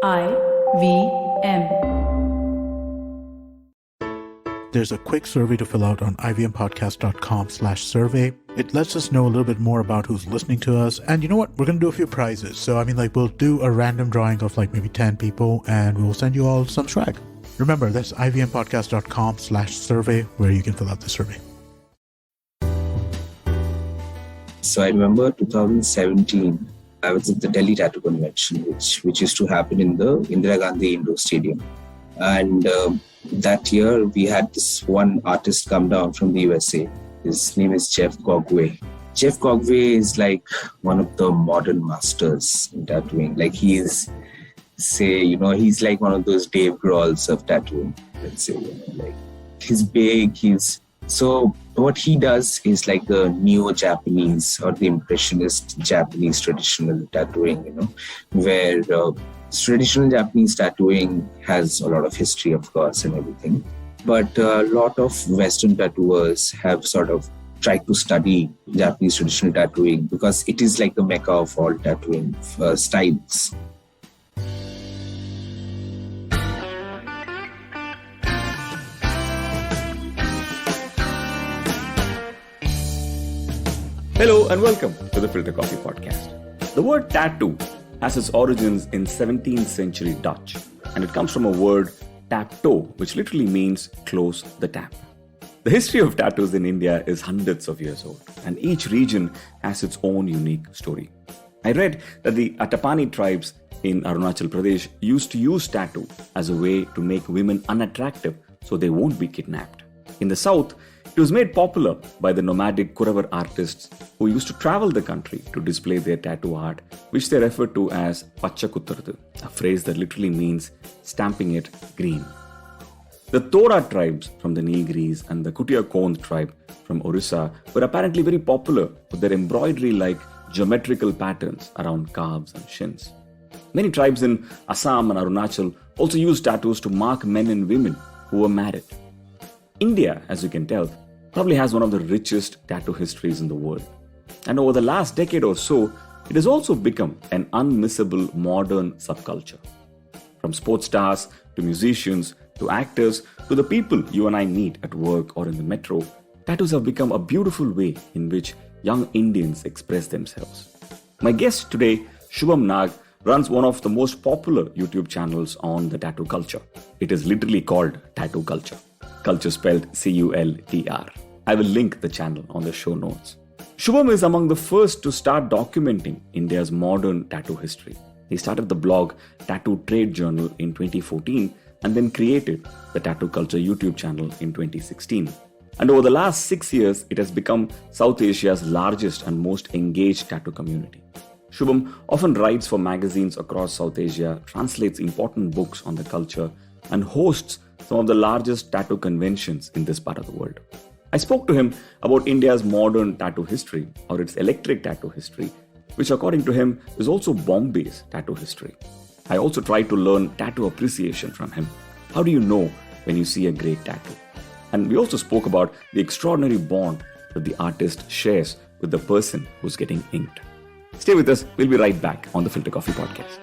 IVM. There's a quick survey to fill out on ivmpodcast.com/survey. It lets us know a little bit more about who's listening to us. And you know what? We're going to do a few prizes. So, we'll do a random drawing of maybe 10 people and we'll send you all some swag. Remember, that's ivmpodcast.com/survey where you can fill out the survey. So I remember 2017, I was at the Delhi Tattoo Convention, which used to happen in the Indira Gandhi Indoor Stadium. And that year, we had this one artist come down from the USA. His name is Jeff Cogway. Jeff Cogway is like one of the modern masters in tattooing. He's like one of those Dave Grohls of tattooing, let's say. He's big, So what he does is like the neo-Japanese or the impressionist Japanese traditional tattooing, where traditional Japanese tattooing has a lot of history, of course, and everything. But a lot of Western tattooers have sort of tried to study Japanese traditional tattooing because it is like the mecca of all tattooing styles. Hello and welcome to the Filter Koffee Podcast. The word tattoo has its origins in 17th century Dutch, and it comes from a word tapto, which literally means close the tap. The history of tattoos in India is hundreds of years old, and each region has its own unique story. I read that the Atapani tribes in Arunachal Pradesh used to use tattoo as a way to make women unattractive so they won't be kidnapped. In the south, it was made popular by the nomadic Kuravar artists who used to travel the country to display their tattoo art, which they referred to as Pachakuttardu, a phrase that literally means stamping it green. The Tora tribes from the Nilgiris and the Kutiya-Kond tribe from Orissa were apparently very popular with their embroidery-like geometrical patterns around calves and shins. Many tribes in Assam and Arunachal also used tattoos to mark men and women who were married. India, as you can tell, probably has one of the richest tattoo histories in the world. And over the last decade or so, it has also become an unmissable modern subculture. From sports stars to musicians to actors to the people you and I meet at work or in the metro, tattoos have become a beautiful way in which young Indians express themselves. My guest today, Shubham Nag, runs one of the most popular YouTube channels on the tattoo culture. It is literally called Tattoo Culture. Culture spelled Cultr. I will link the channel on the show notes. Shubham is among the first to start documenting India's modern tattoo history. He started the blog Tattoo Trade Journal in 2014 and then created the Tattoo Culture YouTube channel in 2016. And over the last 6 years, it has become South Asia's largest and most engaged tattoo community. Shubham often writes for magazines across South Asia, translates important books on the culture, and hosts some of the largest tattoo conventions in this part of the world. I spoke to him about India's modern tattoo history, or its electric tattoo history, which according to him is also Bombay's tattoo history. I also tried to learn tattoo appreciation from him. How do you know when you see a great tattoo? And we also spoke about the extraordinary bond that the artist shares with the person who's getting inked. Stay with us. We'll be right back on the Filter Koffee Podcast.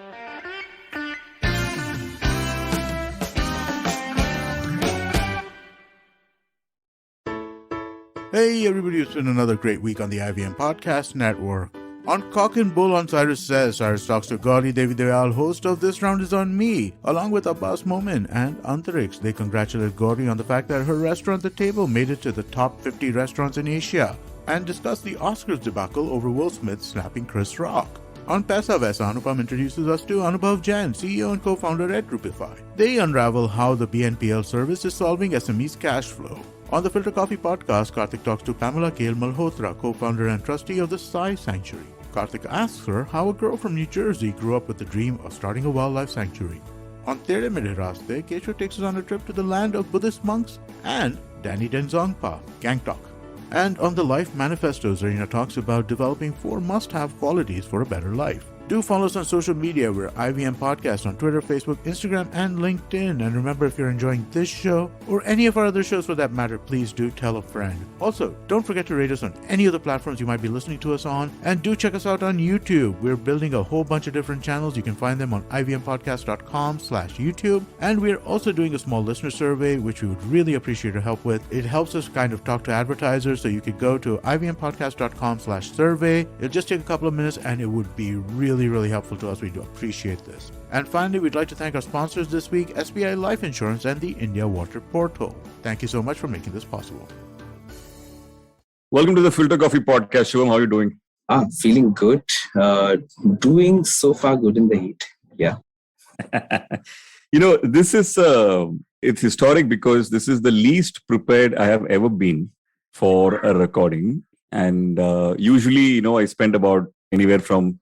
Hey everybody, it's been another great week on the IVM Podcast Network. On Cock and Bull on Cyrus Says, Cyrus talks to Gauri Devi Dayal, host of This Round Is On Me, along with Abbas Momin and Antarix. They congratulate Gauri on the fact that her restaurant The Table made it to the top 50 restaurants in Asia, and discuss the Oscars debacle over Will Smith slapping Chris Rock. On Paisa Vaisa, Anupam introduces us to Anubhav Jain, CEO and co-founder at Rupify. They unravel how the BNPL service is solving SMEs' cash flow. On the Filter Koffee Podcast, Karthik talks to Pamela Kale Malhotra, co-founder and trustee of the Sai Sanctuary. Karthik asks her how a girl from New Jersey grew up with the dream of starting a wildlife sanctuary. On Tere Mere Raste, Kesho takes us on a trip to the land of Buddhist monks and Danny Denzongpa, Gang Talk. And on the Life Manifesto, Zarina talks about developing 4 must-have qualities for a better life. Do follow us on social media. We're IVM Podcast on Twitter, Facebook, Instagram, and LinkedIn. And remember, if you're enjoying this show or any of our other shows for that matter, please do tell a friend. Also, don't forget to rate us on any of the platforms you might be listening to us on. And do check us out on YouTube. We're building a whole bunch of different channels. You can find them on ivmpodcast.com/YouTube. And we're also doing a small listener survey, which we would really appreciate your help with. It helps us kind of talk to advertisers. So you could go to ivmpodcast.com/survey. It'll just take a couple of minutes and it would be really helpful to us. We do appreciate this. And finally, we'd like to thank our sponsors this week, SBI Life Insurance and the India Water Portal. Thank you so much for making this possible. Welcome to the Filter Koffee Podcast. Shubham, how are you doing? Feeling good. Doing so far good in the heat. Yeah. This is, it's historic because this is the least prepared I have ever been for a recording. And usually, I spend about anywhere from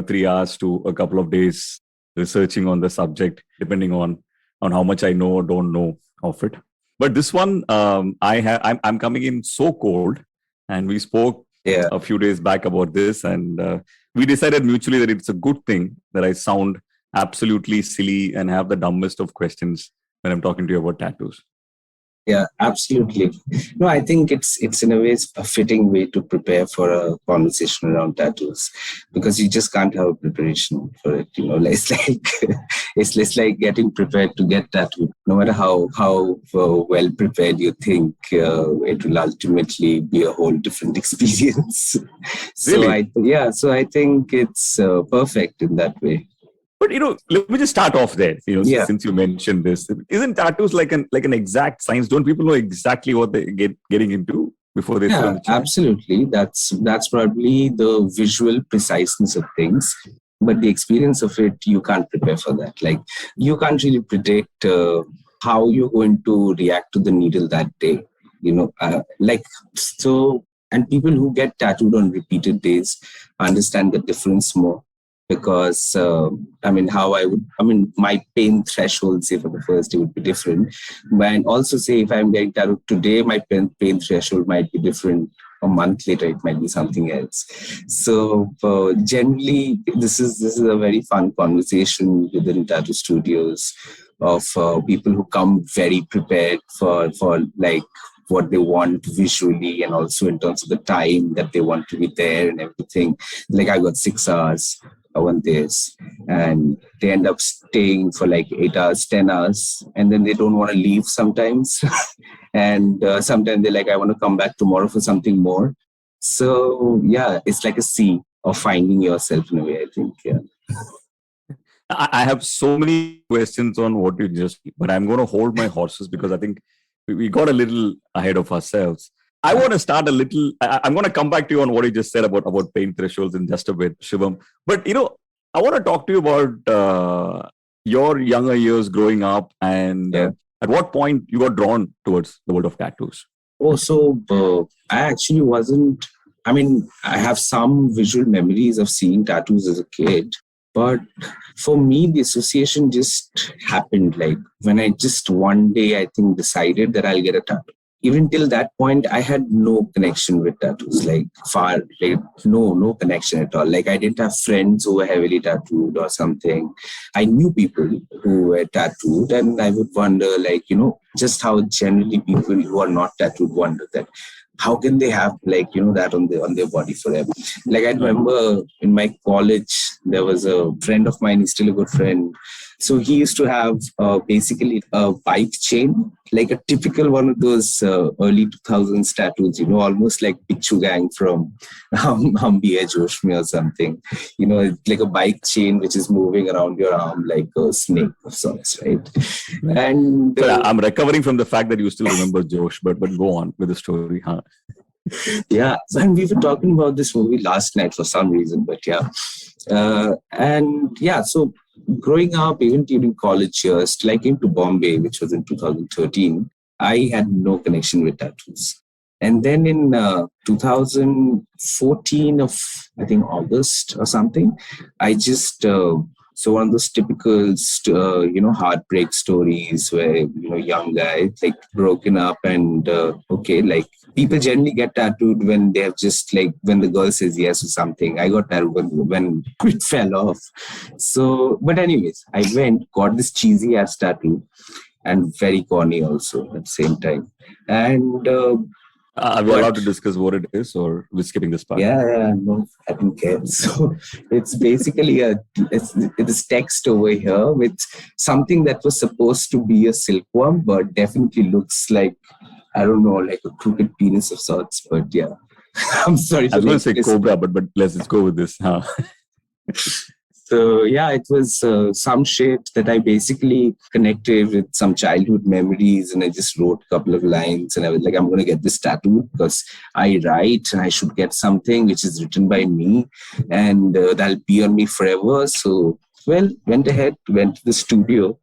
3 hours to a couple of days researching on the subject, depending on how much I know or don't know of it. But this one, I'm coming in so cold, and we spoke a few days back about this, and we decided mutually that it's a good thing that I sound absolutely silly and have the dumbest of questions when I'm talking to you about tattoos. Yeah, absolutely. No, I think it's in a way a fitting way to prepare for a conversation around tattoos, because you just can't have a preparation for it. It's less like getting prepared to get tattooed. No matter how well prepared you think, it will ultimately be a whole different experience. Really? So I think it's perfect in that way. But let me just start off there. Since you mentioned this, isn't tattoos like an exact science? Don't people know exactly what they getting into before they? Yeah, absolutely. That's probably the visual preciseness of things, but the experience of it, you can't prepare for that. Like, you can't really predict how you're going to react to the needle that day. And people who get tattooed on repeated days understand the difference more. Because my pain threshold, say, for the first day would be different. And also, say, if I'm getting tattooed today, my pain threshold might be different. A month later, it might be something else. So generally, this is a very fun conversation within tattoo studios of people who come very prepared for like what they want visually, and also in terms of the time that they want to be there and everything. Like, I got 6 hours. I want this, and they end up staying for like 8 hours, 10 hours, and then they don't want to leave sometimes. And sometimes they're like, I want to come back tomorrow for something more. So yeah, it's like a sea of finding yourself in a way, I think. Yeah. I have so many questions on what you just, but I'm going to hold my horses because I think we got a little ahead of ourselves. I want to start a little. I'm going to come back to you on what you just said about pain thresholds in just a bit, Shubham. But I want to talk to you about your younger years growing up, and at what point you got drawn towards the world of tattoos. Oh, so I actually wasn't. I have some visual memories of seeing tattoos as a kid, but for me, the association just happened. Like, when I just one day, I think, decided that I'll get a tattoo. Even till that point, I had no connection with tattoos, no connection at all. Like, I didn't have friends who were heavily tattooed or something. I knew people who were tattooed, and I would wonder, just how generally people who are not tattooed wonder that. How can they have that on their body forever? Like, I remember in my college, there was a friend of mine, he's still a good friend. So he used to have basically a bike chain, like a typical one of those early 2000s tattoos, almost like Pichu Gang from Hum Bhi Josh Mein or something. Like a bike chain which is moving around your arm like a snake of sorts, right? And I'm recovering from the fact that you still remember Josh, but go on with the story, huh? Yeah, and we were talking about this movie last night for some reason, but yeah. So growing up, even during college years, till I came to Bombay, which was in 2013, I had no connection with tattoos. And then in 2014 of, I think, August or something, I just So one of those typical, heartbreak stories where, young guy, like broken up and, like people generally get tattooed when they have just like, when the girl says yes or something. I got tattooed when it fell off. So, but anyways, I got this cheesy ass tattoo and very corny also at the same time. And, are we allowed to discuss what it is, or we're skipping this part? Yeah, no, I don't care. So it's basically it's text over here with something that was supposed to be a silkworm, but definitely looks like, I don't know, like a crooked penis of sorts. But yeah, I'm sorry. I was going to say cobra, but let's just go with this. Huh? So yeah, it was some shit that I basically connected with some childhood memories, and I just wrote a couple of lines, and I was like, I'm going to get this tattooed because I write and I should get something which is written by me, and that'll be on me forever. So, well, went to the studio,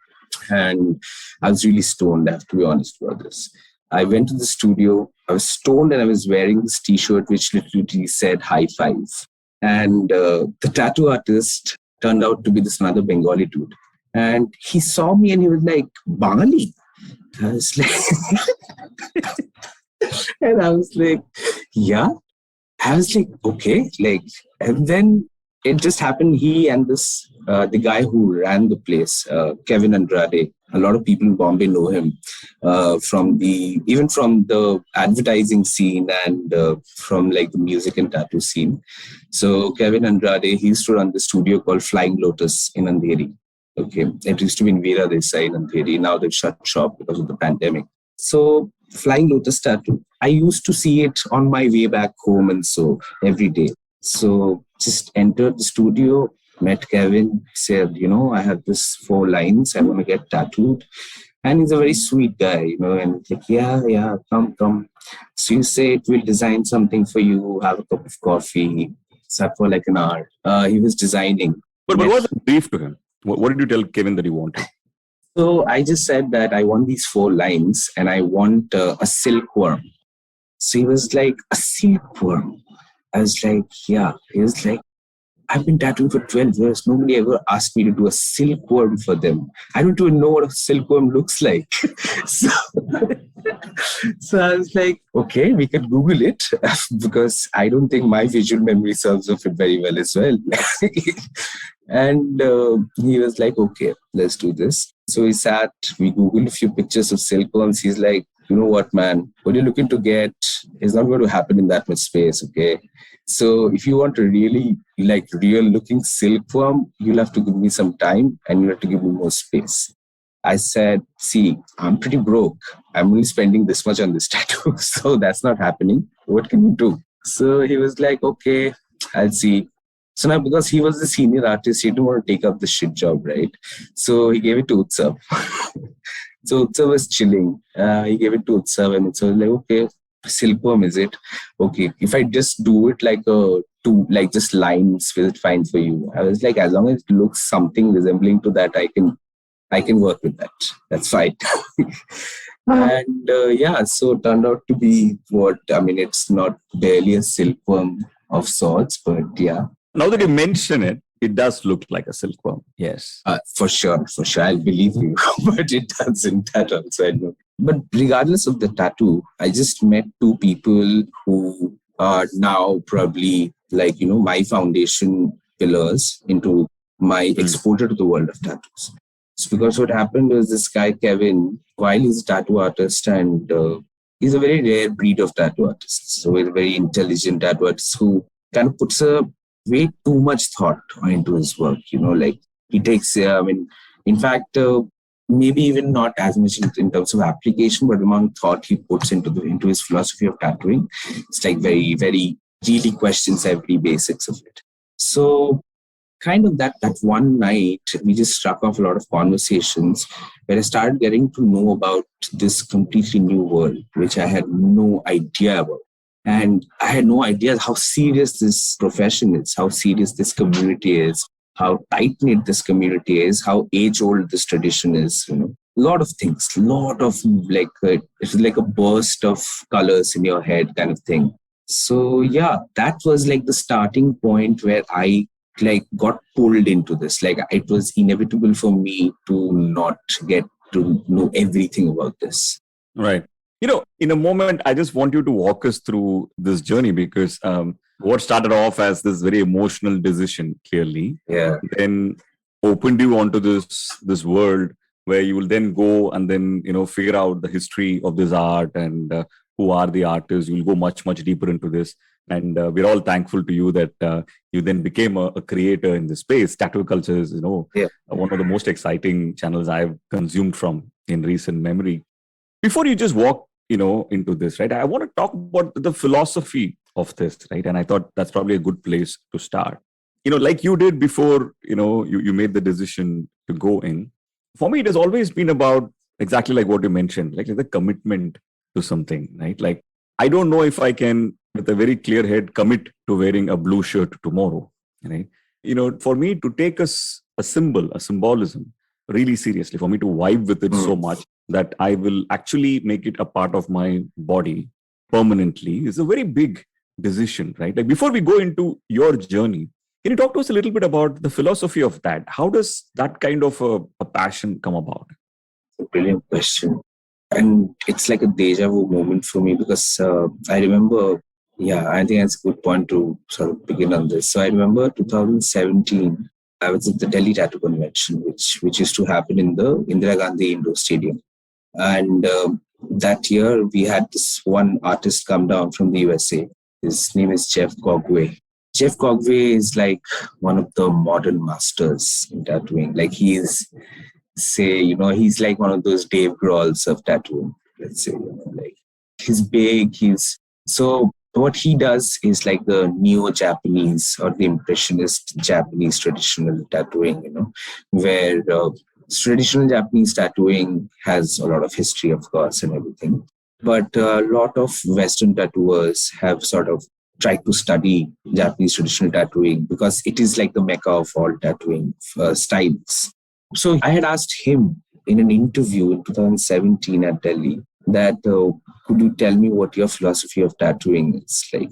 and I was really stoned, I have to be honest about this. I went to the studio, I was stoned, and I was wearing this t-shirt which literally said high five. And the tattoo artist turned out to be this another Bengali dude. And he saw me and he was like, Bengali? I was like, and I was like, yeah. I was like, okay. Like, and then it just happened. He and this, the guy who ran the place, Kevin Andrade, a lot of people in Bombay know him from the advertising scene and from like the music and tattoo scene. So Kevin Andrade, he used to run the studio called Flying Lotus in Andheri. Okay, it used to be in Veera Desai in Andheri. Now they've shut shop because of the pandemic. So Flying Lotus tattoo, I used to see it on my way back home, and so every day. So just entered the studio, met Kevin, said, I have this 4 lines, I want to get tattooed. And he's a very sweet guy, and like, yeah, come. So you say, we'll design something for you, have a cup of coffee, sat for like an hour. He was designing. But what was the brief to him? What did you tell Kevin that you wanted? So I just said that I want these 4 lines and I want a silkworm. So he was like, a silkworm? I was like, yeah. He was like, I've been tattooing for 12 years. Nobody ever asked me to do a silkworm for them. I don't even know what a silkworm looks like. So I was like, okay, we can Google it because I don't think my visual memory serves of it very well as well. And he was like, okay, let's do this. So we sat, we Googled a few pictures of silkworms. He's like, you know what, man, what you're looking to get is not going to happen in that much space, okay? So if you want a really real looking silkworm, you'll have to give me some time and you have to give me more space. I said, see, I'm pretty broke. I'm only spending this much on this tattoo. So that's not happening. What can you do? So he was like, okay, I'll see. So now because he was the senior artist, he didn't want to take up the shit job, right? So he gave it to Utsav. So Utsav was chilling. He gave it to Utsav and Utsav was like, okay, silkworm is it? Okay, if I just do it like just lines, is it fine for you? I was like, as long as it looks something resembling to that, I can work with that. That's fine. And so it turned out to be it's not barely a silkworm of sorts, but yeah. Now that you mention it, it does look like a silkworm. Yes. For sure. I'll believe you. But it doesn't. That also I know. But regardless of the tattoo, I just met 2 people who are now probably my foundation pillars into my exposure to the world of tattoos. It's because what happened was this guy, Kevin, while he's a tattoo artist and he's a very rare breed of tattoo artists. So he's a very intelligent tattoo artist who kind of puts a way too much thought into his work. He takes, in fact, maybe even not as much in terms of application, but the amount of thought he puts into his philosophy of tattooing. It's like very, very really questions every basics of it. So kind of that one night, we just struck off a lot of conversations where I started getting to know about this completely new world, which I had no idea about. And I had no idea how serious this profession is, how serious this community is, how tight-knit this community is, how age-old this tradition is, A lot of things, it's like a burst of colors in your head kind of thing. So yeah, that was like the starting point where I like got pulled into this. Like it was inevitable for me to not get to know everything about this. Right. In a moment, I just want you to walk us through this journey because what started off as this very emotional decision, clearly, then opened you onto this world where you will then go and then figure out the history of this art and who are the artists. You'll go much deeper into this, and we're all thankful to you that you then became a creator in this space. Tattoo culture is one of the most exciting channels I've consumed from in recent memory. Before you just walk into this, right, I want to talk about the philosophy of this, right? And I thought that's probably a good place to start. Like you did before, you made the decision to go in. For me, it has always been about exactly like what you mentioned, like the commitment to something, right? Like, I don't know if I can, with a very clear head, commit to wearing a blue shirt tomorrow, right? For me to take a symbol, a symbolism really seriously, for me to vibe with it so much that I will actually make it a part of my body permanently is a very big decision, right? Like, before we go into your journey, can you talk to us a little bit about the philosophy of that? How does that kind of a passion come about? It's a brilliant question. And it's like a deja vu moment for me because I remember, I think that's a good point to sort of begin on this. So I remember 2017, I was at the Delhi Tattoo Convention, which used to happen in the Indira Gandhi Indoor Stadium. And that year, we had this one artist come down from the USA. His name is Jeff Cogway. Jeff Cogway is like one of the modern masters in tattooing. Like he's like one of those Dave Grohls of tattooing, let's say. Like he's big. So what he does is like the neo-Japanese or the impressionist Japanese traditional tattooing, where traditional Japanese tattooing has a lot of history, of course, and everything. But a lot of Western tattooers have sort of tried to study Japanese traditional tattooing because it is like the mecca of all tattooing styles. So I had asked him in an interview in 2017 at Delhi that could you tell me what your philosophy of tattooing is? Like,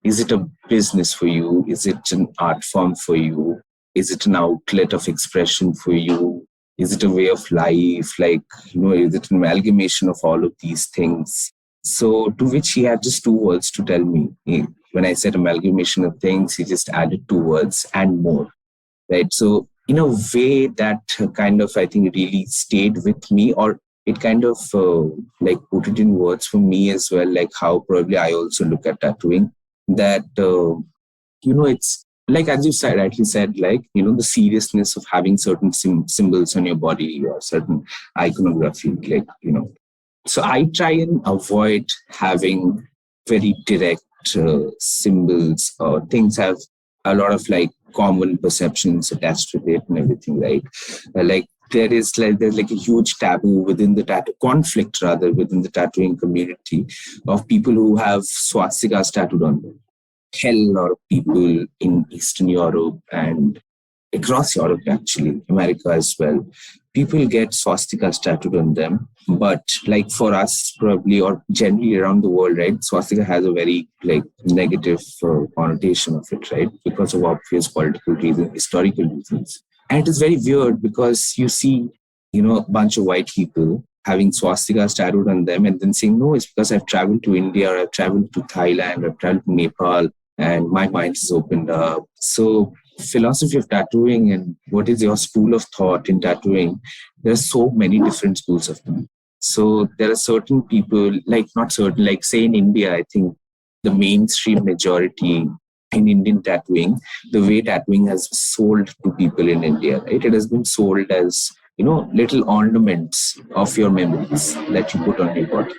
is it a business for you? Is it an art form for you? Is it an outlet of expression for you? Is it a way of life? Like, is it an amalgamation of all of these things? So to which he had just two words to tell me. When I said amalgamation of things, he just added two words, and more, right? So in a way that kind of, I think, really stayed with me, or it kind of like put it in words for me as well, like how probably I also look at tattooing, that, it's like, as you said, rightly said, like, the seriousness of having certain symbols on your body or certain iconography, like, So I try and avoid having very direct symbols or things have a lot of like common perceptions attached to it and everything, right? There's like a huge taboo within the conflict within the tattooing community of people who have swastikas tattooed on them. Hell, a lot of people in Eastern Europe and across Europe, actually, America as well, people get swastikas tattooed on them. But like for us, probably, or generally around the world, right, swastika has a very like negative connotation of it, right, because of obvious political reasons, historical reasons. And it is very weird because you see, a bunch of white people having swastikas tattooed on them and then saying, no, it's because I've traveled to India or I've traveled to Thailand or I've traveled to Nepal and my mind is opened up. So philosophy of tattooing and what is your school of thought in tattooing, there are so many different schools of them. So there are certain people, like say in India, I think the mainstream majority in Indian tattooing, the way tattooing has sold to people in India, right? It has been sold as, little ornaments of your memories that you put on your body,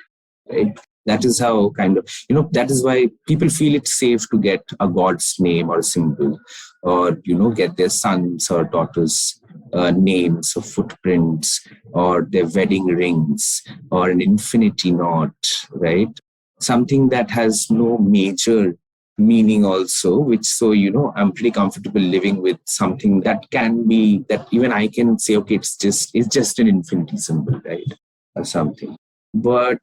right? That is how kind of, that is why people feel it's safe to get a god's name or symbol or, get their sons or daughters' names or footprints or their wedding rings or an infinity knot, right? Something that has no major meaning also, which so, I'm pretty comfortable living with something that can be, that even I can say, okay, it's just an infinity symbol, right? Or something. But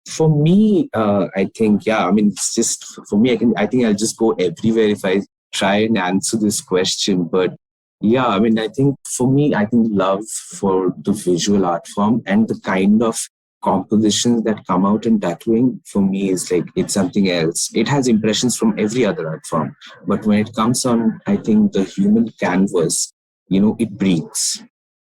for me, I think, it's just, for me, I think I'll just go everywhere if I try and answer this question. But yeah, I mean, I think for me, I think love for the visual art form and the kind of compositions that come out in tattooing for me is like, it's something else. It has impressions from every other art form. But when it comes on, I think the human canvas, it breathes.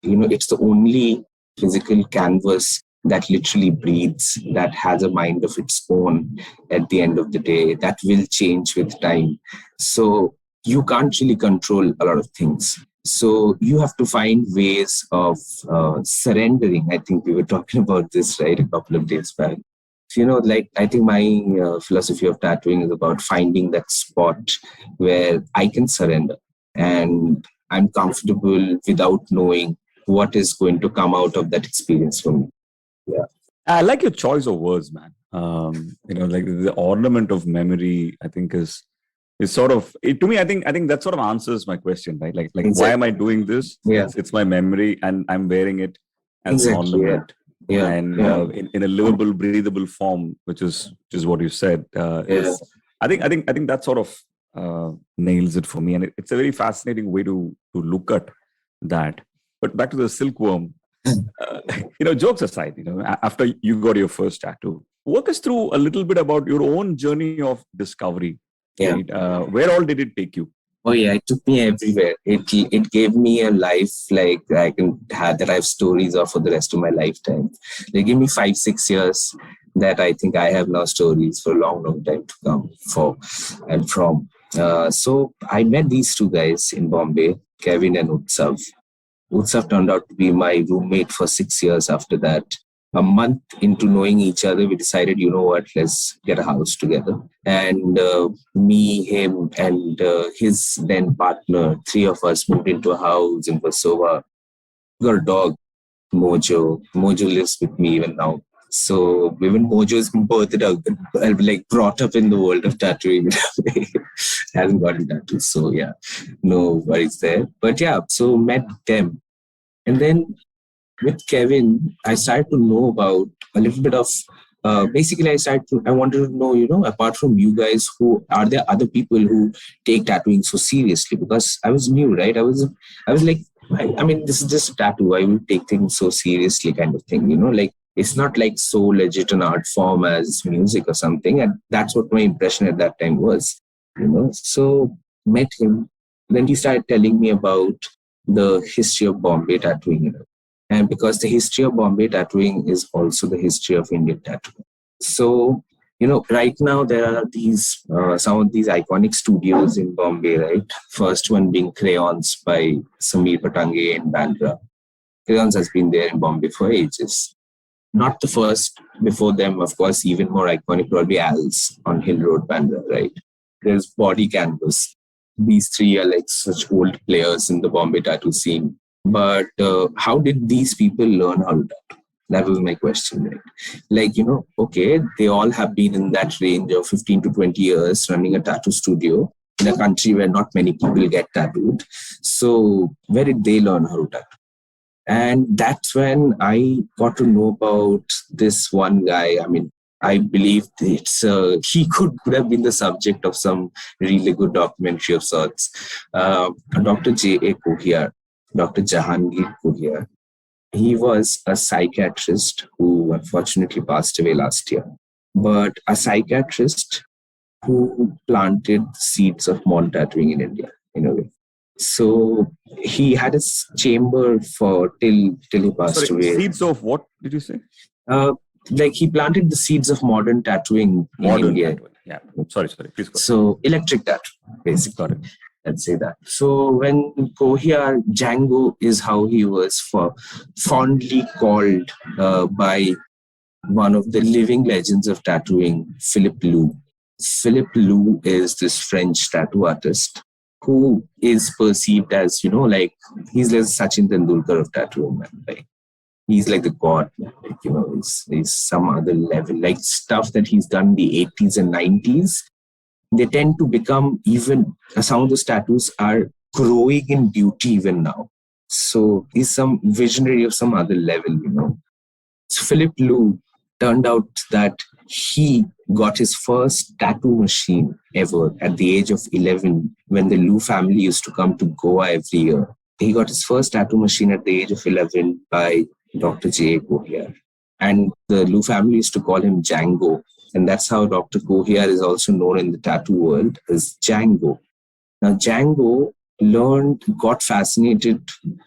It's the only physical canvas that literally breathes, that has a mind of its own at the end of the day, that will change with time. So you can't really control a lot of things. So you have to find ways of surrendering. I think we were talking about this, right, a couple of days back. Like, I think my philosophy of tattooing is about finding that spot where I can surrender and I'm comfortable without knowing what is going to come out of that experience for me. Yeah. I like your choice of words, man. Like the ornament of memory, I think is sort of it, to me. I think that sort of answers my question, right? Like Exactly. Why am I doing this? Yeah. It's my memory, and I'm wearing it as an ornament. Yeah. And in a livable, breathable form, which is what you said. I think that sort of nails it for me, and it's a very fascinating way to look at that. But back to the silkworm. Jokes aside, after you got your first tattoo, walk us through a little bit about your own journey of discovery. Yeah. Right? Where all did it take you? Oh yeah, it took me everywhere. It gave me a life like I have stories of for the rest of my lifetime. They gave me 5-6 years that I think I have now stories for a long, long time to come for and from. So I met these two guys in Bombay, Kevin and Utsav. Utsav turned out to be my roommate for 6 years after that. A month into knowing each other, we decided, let's get a house together. And me, him, and his then partner, 3 of us moved into a house in Versova. Got a dog, Mojo. Mojo lives with me even now. So even Mojo is brought up in the world of tattooing. Hasn't gotten tattoos. So yeah, no worries there. But yeah, so met them. And then with Kevin, I started to know about a little bit of, basically I wanted to know, apart from you guys, who are there other people who take tattooing so seriously? Because I was new, right? I was like, I mean, this is just a tattoo. I will take things so seriously kind of thing, like it's not like so legit an art form as music or something. And that's what my impression at that time was, So met him. Then he started telling me about the history of Bombay tattooing, And because the history of Bombay tattooing is also the history of Indian tattooing. So, right now there are these, some of these iconic studios in Bombay, right? First one being Crayons by Samir Patange in Bandra. Crayons has been there in Bombay for ages. Not the first. Before them, of course, even more iconic probably Al's on Hill Road, Bandra, right? There's Body Canvas. These three are like such old players in the Bombay tattoo scene. But how did these people learn how to tattoo? That was my question, right? Like, okay, they all have been in that range of 15 to 20 years running a tattoo studio in a country where not many people get tattooed. So where did they learn how to tattoo? And that's when I got to know about this one guy. I mean, I believe he could have been the subject of some really good documentary of sorts. Dr. J.A. Kohiyar, Dr. Jahangir Kohiyar. He was a psychiatrist who unfortunately passed away last year, but a psychiatrist who planted seeds of modern tattooing in India, in a way. So he had his chamber till he passed away. Seeds of what did you say? Like he planted the seeds of modern tattooing in India. Tattooing. Yeah. Sorry. Please go. So electric tattoo, basically. Got it. Let's say that. So when Kohiyar, Django is how he was fondly called by one of the living legends of tattooing, Philippe Lou. Philippe Lou is this French tattoo artist who is perceived as, like he's like Sachin Tendulkar of tattooing, man. Like he's like the god, man. Like, he's some other level. Like stuff that he's done in the 80s and 90s. They tend to become even, some of those tattoos are growing in beauty even now. So he's some visionary of some other level, So Philippe Lou turned out that he got his first tattoo machine ever at the age of 11 when the Liu family used to come to Goa every year. He got his first tattoo machine at the age of 11 by Dr. J. Gohiar. And the Liu family used to call him Django. And that's how Dr. Gohiar is also known in the tattoo world as Django. Now, Django got fascinated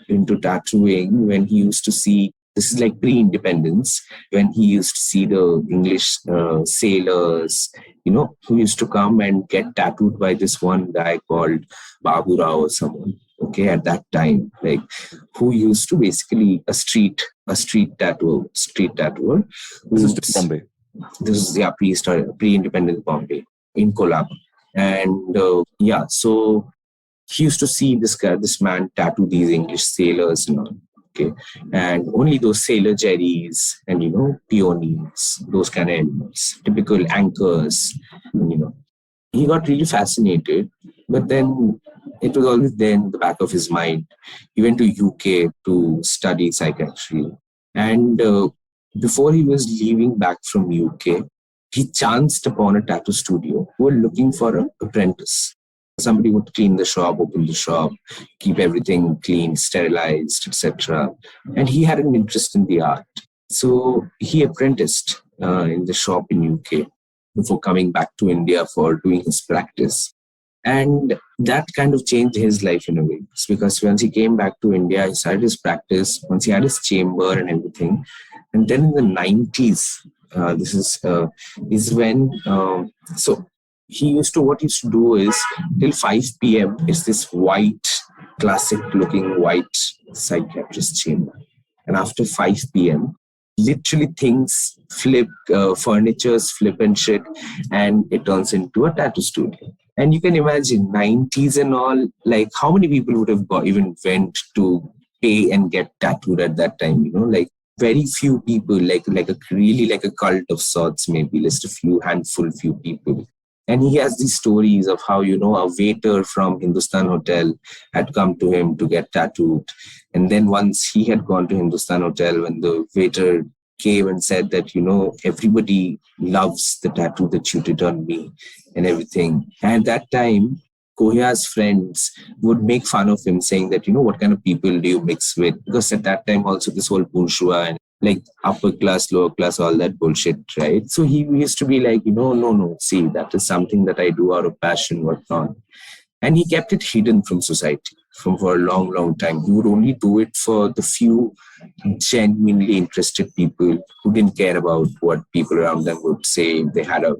into tattooing when he used to see, this is like pre-independence, when he used to see the English sailors, who used to come and get tattooed by this one guy called Babu Rao or someone, okay, at that time, like, who used to basically a street tattooer. This is Bombay. This is pre-independence Bombay in Kolaba. And so he used to see this man tattoo these English sailors and all. Okay. And only those sailor jerrys and, peonies, those kind of animals, typical anchors, he got really fascinated. But then it was always there in the back of his mind. He went to UK to study psychiatry. And before he was leaving back from UK, he chanced upon a tattoo studio who were looking for an apprentice. Somebody would clean the shop, open the shop, keep everything clean, sterilized, etc. And he had an interest in the art. So he apprenticed in the shop in UK before coming back to India for doing his practice. And that kind of changed his life in a way. It's because once he came back to India, he started his practice, once he had his chamber and everything. And then in the 90s, this is when, what he used to do is till 5 p.m. is this classic looking white psychiatrist chamber. And after 5 p.m., literally things flip, furnitures flip and shit, and it turns into a tattoo studio. And you can imagine 90s and all, like how many people would have even went to pay and get tattooed at that time, like very few people, like a cult of sorts, maybe just a few people. And he has these stories of how, a waiter from Hindustan Hotel had come to him to get tattooed. And then once he had gone to Hindustan Hotel, when the waiter came and said that, everybody loves the tattoo that you did on me and everything. And at that time, Gohiar's friends would make fun of him, saying that, what kind of people do you mix with? Because at that time also this whole bourgeois and like upper class, lower class, all that bullshit, right? So he used to be like, no, see, that is something that I do out of passion, whatnot. And he kept it hidden from society for a long, long time. He would only do it for the few genuinely interested people who didn't care about what people around them would say if they had a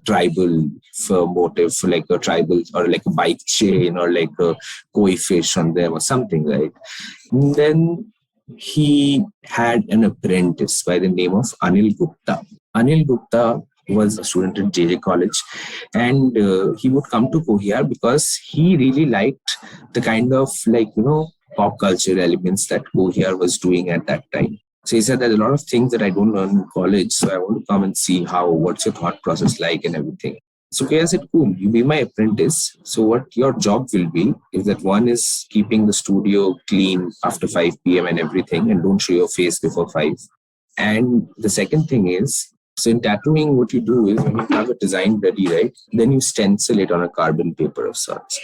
tribal motive, like a tribal or like a bike chain or like a koi fish on them or something, right? And then he had an apprentice by the name of Anil Gupta. Anil Gupta was a student at JJ College, and he would come to Gohiar because he really liked the kind of pop culture elements that Gohiar was doing at that time. So he said, there's a lot of things that I don't learn in college, so I want to come and see what's your thought process like and everything. So Gohiar said, cool, you be my apprentice. So what your job will be is that one is keeping the studio clean after 5 p.m. and everything, and don't show your face before 5. And the second thing is, so in tattooing, what you do is when you have a design ready, right, then you stencil it on a carbon paper of sorts.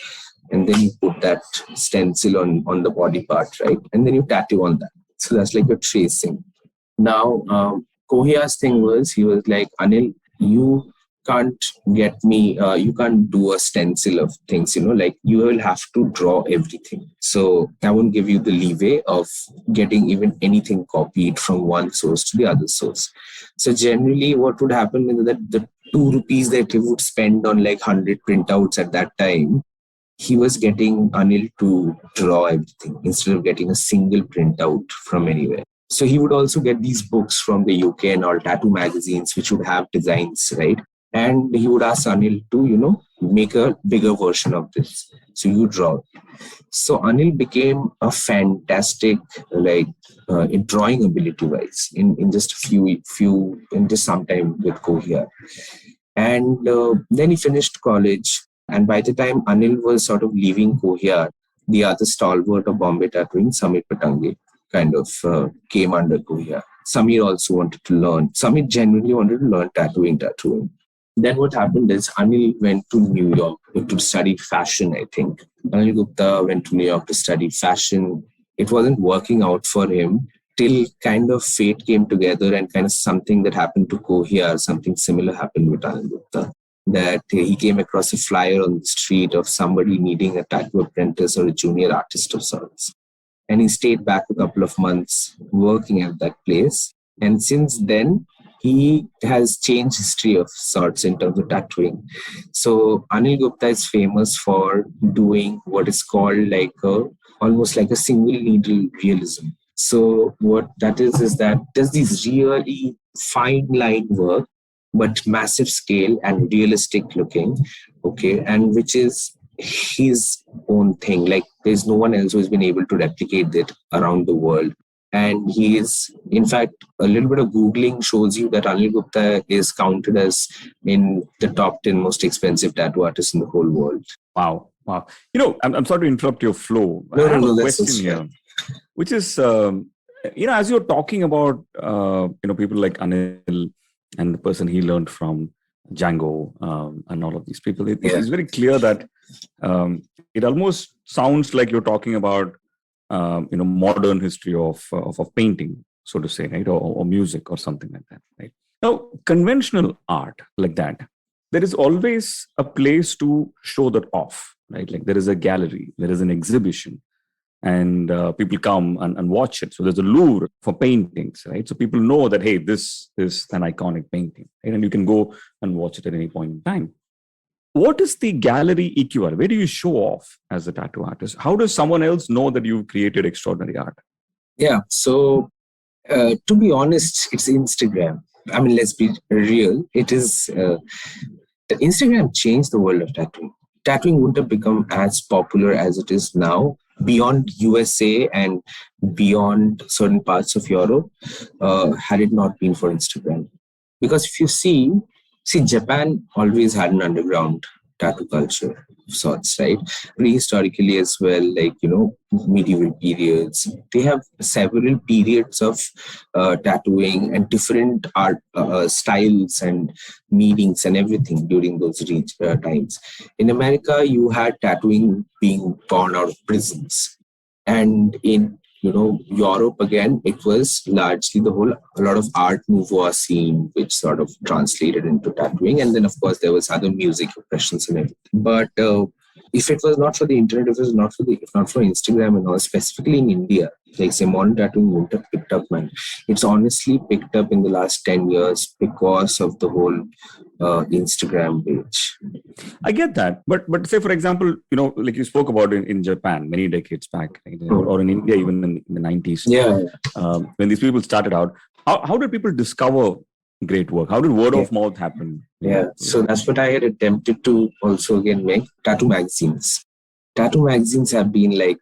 And then you put that stencil on the body part, right? And then you tattoo on that. So that's like a tracing. Now, Gohiar's thing was, he was like, Anil, you can't get me, you can't do a stencil of things, like you will have to draw everything. So I won't give you the leeway of getting even anything copied from one source to the other source. So generally what would happen is that the 2 rupees that he would spend on like 100 printouts at that time, he was getting Anil to draw everything instead of getting a single printout from anywhere. So he would also get these books from the UK and all tattoo magazines, which would have designs, right? And he would ask Anil to, make a bigger version of this. So you draw. So Anil became a fantastic, in drawing ability wise, in just in just some time with Gohiar. And then he finished college. And by the time Anil was sort of leaving Gohiar, the other stalwart of Bombay tattooing, Samir Patange, kind of came under Gohiar. Samir also wanted to learn. Samir genuinely wanted to learn tattooing. Then what happened is Anil went to New York to study fashion, I think. Anil Gupta went to New York to study fashion. It wasn't working out for him till kind of fate came together and kind of something that happened to Kohiyar, something similar happened with Anil Gupta. That he came across a flyer on the street of somebody needing a tattoo apprentice or a junior artist of sorts. And he stayed back a couple of months working at that place. And since then, he has changed history of sorts in terms of tattooing. So Anil Gupta is famous for doing what is called almost like a single needle realism. So what that is that does these really fine line work, but massive scale and realistic looking, okay, and which is his own thing. Like there's no one else who has been able to replicate it around the world. And he is, in fact, a little bit of Googling shows you that Anil Gupta is counted as in the top 10 most expensive tattoo artists in the whole world. Wow. I'm sorry to interrupt your flow. No, I have a that's question here, which is, as you're talking about, people like Anil and the person he learned from, Django, and all of these people, it's very clear that it almost sounds like you're talking about modern history of painting, so to say, right, or music or something like that, right? Now, conventional art like that, there is always a place to show that off, right? Like there is a gallery, there is an exhibition, and people come and watch it. So there's a lure for paintings, right? So people know that, hey, this is an iconic painting, right? And you can go and watch it at any point in time. What is the gallery equivalent? Where do you show off as a tattoo artist? How does someone else know that you've created extraordinary art? Yeah. So to be honest, it's Instagram. I mean, let's be real. It is Instagram changed the world of tattooing. Tattooing wouldn't have become as popular as it is now beyond USA and beyond certain parts of Europe had it not been for Instagram. Because if you see, Japan always had an underground tattoo culture of sorts, right? Prehistorically as well, medieval periods. They have several periods of tattooing and different art styles and meanings and everything during those times. In America, you had tattooing being born out of prisons. And in Europe, again, it was largely a lot of art nouveau scene, which sort of translated into tattooing. And then, of course, there was other music impressions and everything. But if it was not for the internet, if not for Instagram and all, specifically in India, like say modern tattooing wouldn't have picked up, man. It's honestly picked up in the last 10 years because of the whole Instagram page. I get that. But say, for example, like you spoke about in Japan many decades back, right? Or in India, even in the 90s. Yeah. When these people started out, how did people discover great work? How did word of mouth happen? Yeah. So that's what I had attempted to also again make tattoo magazines. Tattoo magazines have been like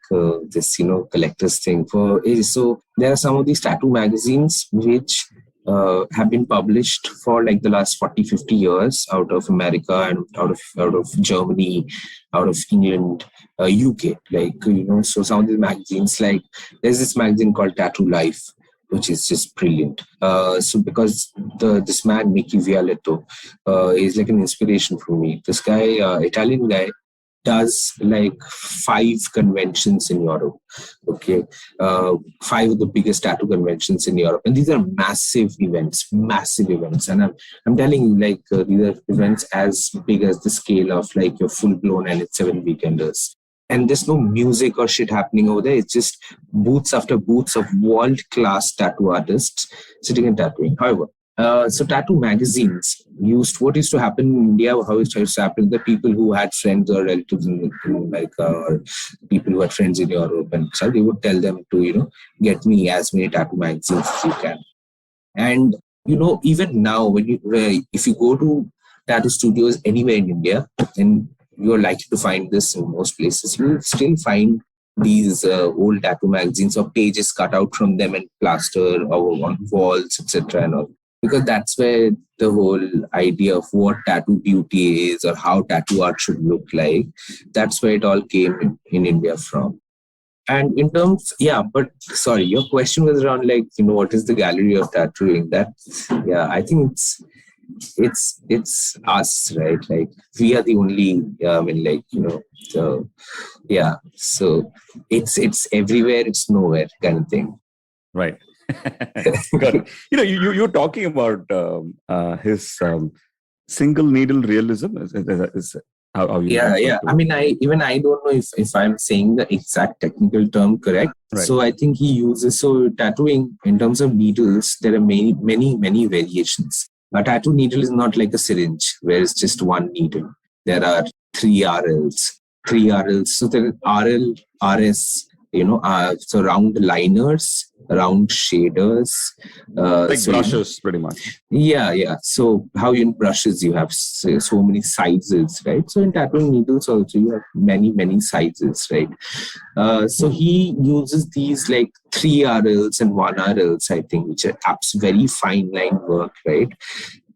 this, collector's thing for ages. So there are some of these tattoo magazines which have been published for like the last 40, 50 years out of America and out of Germany, out of England, UK. So some of these magazines, like there's this magazine called Tattoo Life, which is just brilliant. So because this man, Mickey Vialetto, is like an inspiration for me. This guy, Italian guy, does like 5 conventions in Europe. Okay. 5 of the biggest tattoo conventions in Europe. And these are massive events. And I'm telling you, these are events as big as the scale of like your full-blown and it's 7 weekenders. And there's no music or shit happening over there. It's just booths after booths of world-class tattoo artists sitting and tattooing. However, so tattoo magazines what used to happen in India, how it used to happen, the people who had friends or relatives in America or people who had friends in Europe and so they would tell them to, get me as many tattoo magazines as you can. And, even now, if you go to tattoo studios anywhere in India, and you're likely to find this in most places, you'll still find these old tattoo magazines or pages cut out from them and plaster or on walls, etc. and all. Because that's where the whole idea of what tattoo beauty is or how tattoo art should look like, that's where it all came in India from. And in terms, but sorry, your question was around like, what is the gallery of tattooing? I think it's us, right? Like we are the only, so it's everywhere, it's nowhere kind of thing. Right. Got it. You're talking about his single needle realism. Is how you Yeah. I mean, I don't know if I'm saying the exact technical term correct. Right. So I think he uses tattooing in terms of needles. There are many variations. A tattoo needle is not like a syringe where it's just one needle. There are three RLs. So there are RL, RS. So round liners, round shaders, like brushes, pretty much. Yeah. So how in brushes you have so many sizes, right? So in tattooing needles also you have many sizes, right? So he uses these like 3 RLs and 1 RLs, I think, which are very fine line work, right?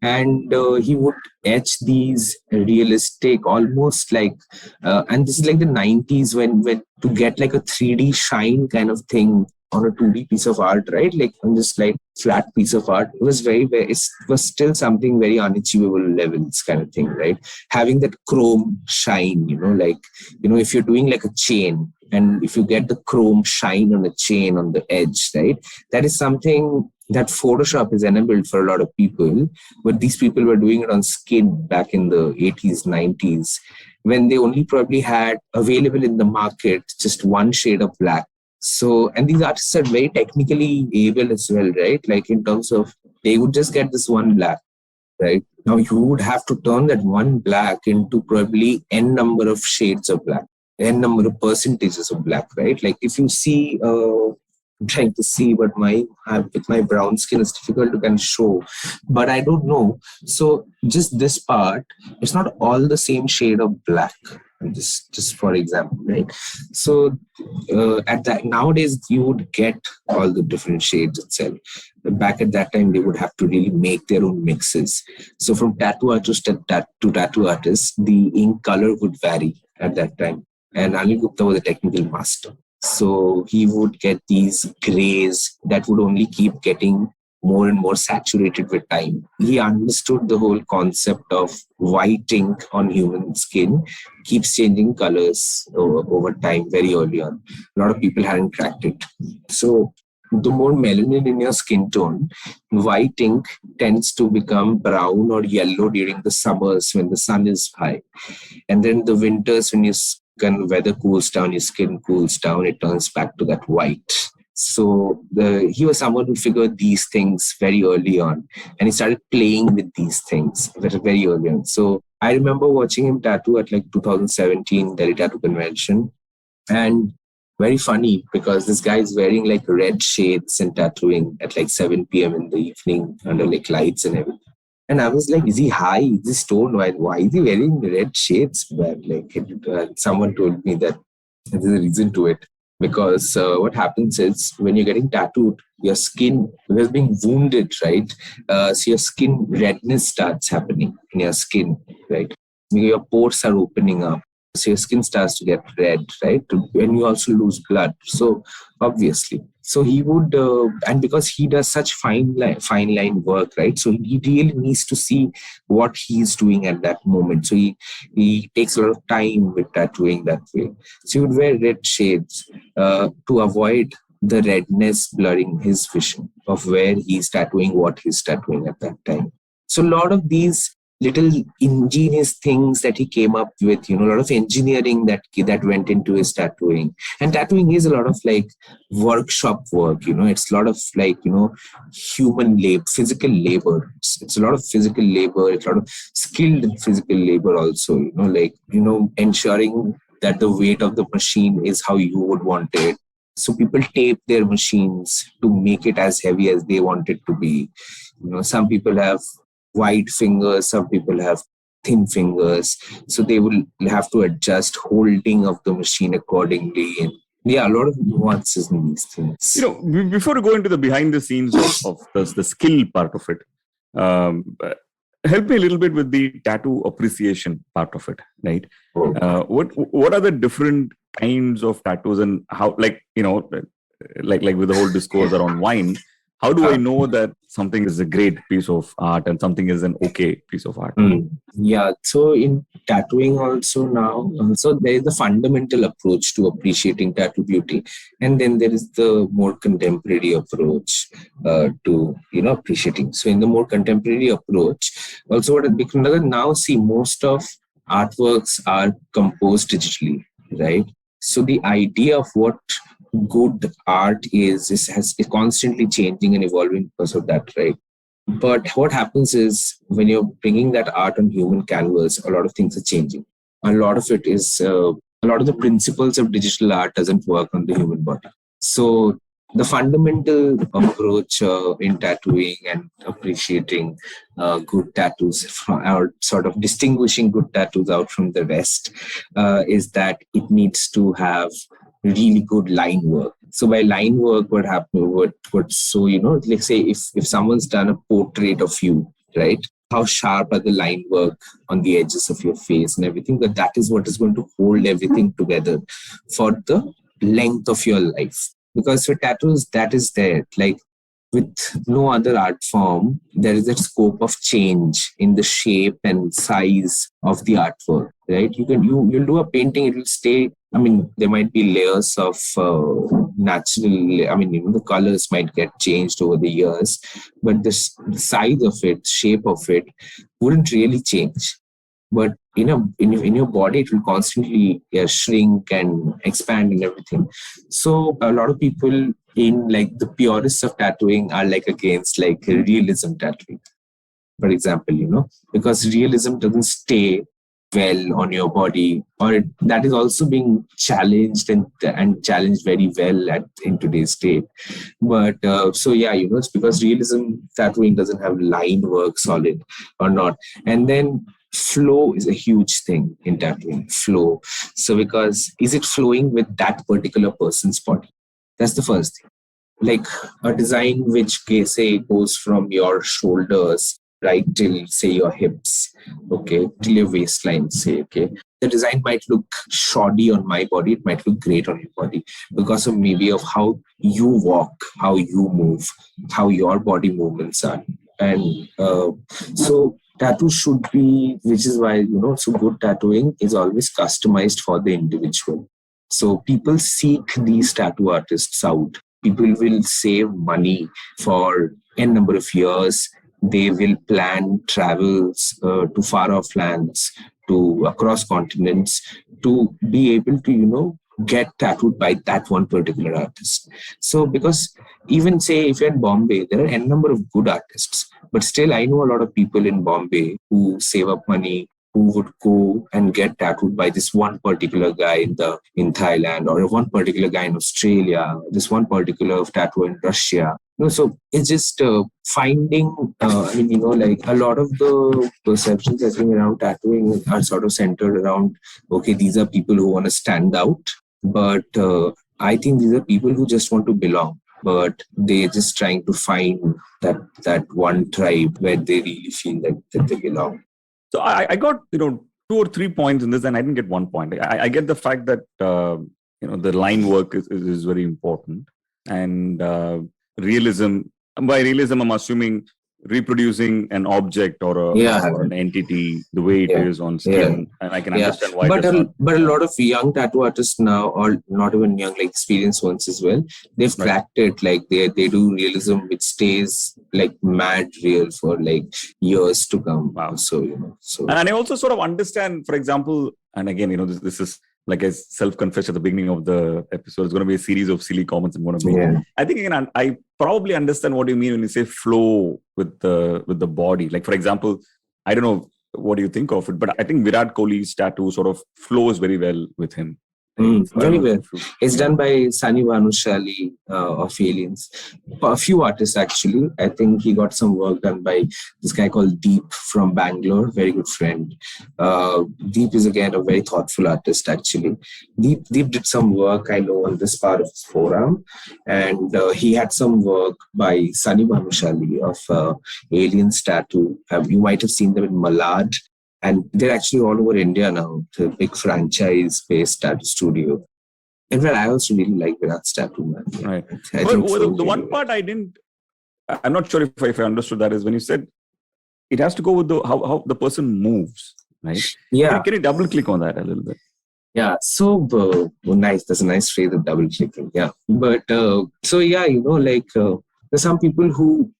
And he would etch these realistic, almost like, and this is like the 90s when to get like a 3D shine kind of thing on a 2D piece of art, right? Like on just like flat piece of art, it was it was still something very unachievable levels kind of thing, right? Having that chrome shine, if you're doing like a chain, and if you get the chrome shine on the chain on the edge, right? That is something that Photoshop is enabled for a lot of people, but these people were doing it on skin back in the 80s, 90s, when they only probably had available in the market just one shade of black. So, and these artists are very technically able as well, right? Like in terms of, they would just get this one black, right? Now you would have to turn that one black into probably n number of shades of black, n number of percentages of black, right? Like if you see, I'm trying to see, but with my brown skin, it's difficult to kind of show, but I don't know. So just this part, it's not all the same shade of black. Just for example, right? So at that nowadays, you would get all the different shades itself. Back at that time, they would have to really make their own mixes. So from tattoo artist to tattoo artist, the ink color would vary at that time. And Anil Gupta was a technical master. So he would get these grays that would only keep getting more and more saturated with time. He understood the whole concept of white ink on human skin keeps changing colors over time very early on. A lot of people hadn't cracked it. So the more melanin in your skin tone, white ink tends to become brown or yellow during the summers when the sun is high. And then the winters when weather cools down, your skin cools down, it turns back to that white. So he was someone who figured these things very early on, and he started playing with these things very early on. So I remember watching him tattoo at like 2017 Delhi Tattoo Convention, and very funny because this guy is wearing like red shades and tattooing at like 7 p.m. in the evening under like lights and everything. And I was like, is he high? Is he stoned? Why is he wearing red shades? But someone told me that there's a reason to it. Because what happens is when you're getting tattooed, your skin is being wounded, right? So your skin redness starts happening in your skin, right? Your pores are opening up. So your skin starts to get red, right? And you also lose blood. So obviously. So he would, and because he does such fine line work, right? So he really needs to see what he's doing at that moment. So he takes a lot of time with tattooing that way. So he would wear red shades to avoid the redness blurring his vision of where he's tattooing, what he's tattooing at that time. So a lot of these little ingenious things that he came up with, a lot of engineering that went into his tattooing. And tattooing is a lot of like workshop work, it's a lot of like, human labor, physical labor. It's a lot of physical labor, it's a lot of skilled physical labor also, ensuring that the weight of the machine is how you would want it. So people tape their machines to make it as heavy as they want it to be. Some people have wide fingers, some people have thin fingers, so they will have to adjust holding of the machine accordingly. And a lot of nuances in these things. Before we go into the behind the scenes of the skill part of it, help me a little bit with the tattoo appreciation part of it, right? What are the different kinds of tattoos and how, like, like with the whole discourse around wine, how do I know that something is a great piece of art and something is an okay piece of art? Yeah, so in tattooing also there is the fundamental approach to appreciating tattoo beauty, and then there is the more contemporary approach to appreciating. So in the more contemporary approach, also what because now see most of artworks are composed digitally, right? So the idea of what good art is constantly changing and evolving because of that, right? But what happens is when you're bringing that art on human canvas, a lot of things are changing. A lot of it is a lot of the principles of digital art doesn't work on the human body. So the fundamental approach in tattooing and appreciating good tattoos or sort of distinguishing good tattoos out from the rest is that it needs to have really good line work. So by line work, what happens? So let's say if someone's done a portrait of you, right? How sharp are the line work on the edges of your face and everything? But that is what is going to hold everything together for the length of your life. Because for tattoos, that is there. Like with no other art form, there is a scope of change in the shape and size of the artwork, right? You'll do a painting, it will stay. I mean, there might be layers of natural. I mean, the colors might get changed over the years, but the size of it, shape of it, wouldn't really change. But in your body, it will constantly shrink and expand and everything. So a lot of people in like the purists of tattooing are like against like realism tattooing, for example, because realism doesn't stay well on your body, or that is also being challenged and challenged very well in today's state. But so yeah, it's because realism tattooing doesn't have line work solid or not. And then flow is a huge thing in tattooing. Flow. So because is it flowing with that particular person's body? That's the first thing. Like a design which say goes from your shoulders right till say your hips, okay, till your waistline, say, okay. The design might look shoddy on my body, it might look great on your body because of maybe of how you walk, how you move, how your body movements are. And so tattoo should be, which is why, so good tattooing is always customized for the individual. So people seek these tattoo artists out. People will save money for n number of years. They will plan travels to far off lands, to across continents, to be able to, get tattooed by that one particular artist. So because even say if you're in Bombay, there are n number of good artists, but still I know a lot of people in Bombay who save up money, who would go and get tattooed by this one particular guy in Thailand, or one particular guy in Australia, this one particular tattoo in Russia. So it's just finding, like a lot of the perceptions I think around tattooing are sort of centered around, okay, these are people who want to stand out. But I think these are people who just want to belong, but they're just trying to find that one tribe where they really feel that they belong. So I got, 2 or 3 points in this, and I didn't get one point. I get the fact that, the line work is very important. And realism, by realism, I'm assuming reproducing an object or an entity the way it is on skin. And I can understand why. But a lot of young tattoo artists now, or not even young, like experienced ones as well, they've cracked it. Like they do realism which stays like mad real for like years to come. Wow. So and I also sort of understand, for example, and again, this is like I self-confessed at the beginning of the episode, it's going to be a series of silly comments I'm going to make. Yeah. I think again, I probably understand what you mean when you say flow with the body. Like, for example, I don't know what do you think of it, but I think Virat Kohli's tattoo sort of flows very well with him. Very well. It's done by Sunny Vanushali of Aliens. A few artists actually. I think he got some work done by this guy called Deep from Bangalore, very good friend. Deep is again a very thoughtful artist actually. Deep did some work I know on this part of his forearm, and he had some work by Sunny Vanushali of Aliens tattoo. You might have seen them in Malad. And they're actually all over India now. It's a big franchise-based tattoo studio. In fact, I also really like Virat's tattoo, man. Right. I But think the one part I'm not sure if I understood that is when you said it has to go with how the person moves, right? Yeah. Can you double click on that a little bit? Yeah, so nice. That's a nice phrase of double clicking. Yeah, but so yeah, there's some people who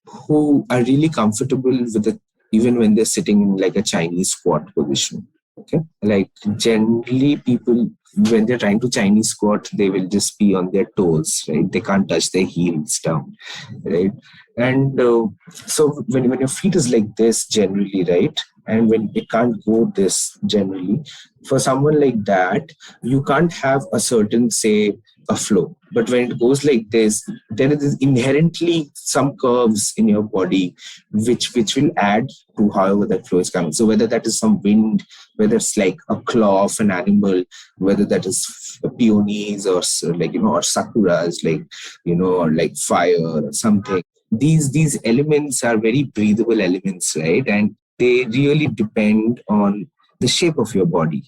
are really comfortable with it, even when they're sitting in like a Chinese squat position. Okay, like generally people when they're trying to Chinese squat, they will just be on their toes, right? They can't touch their heels down, right? And so when your feet is like this generally, right? And when it can't go this generally, for someone like that, you can't have a certain, say, a flow. But when it goes like this, there is inherently some curves in your body which will add to however that flow is coming. So whether that is some wind, whether it's like a claw of an animal, whether that is peonies or or sakuras, or like fire or something. These elements are very breathable elements, right? And they really depend on the shape of your body.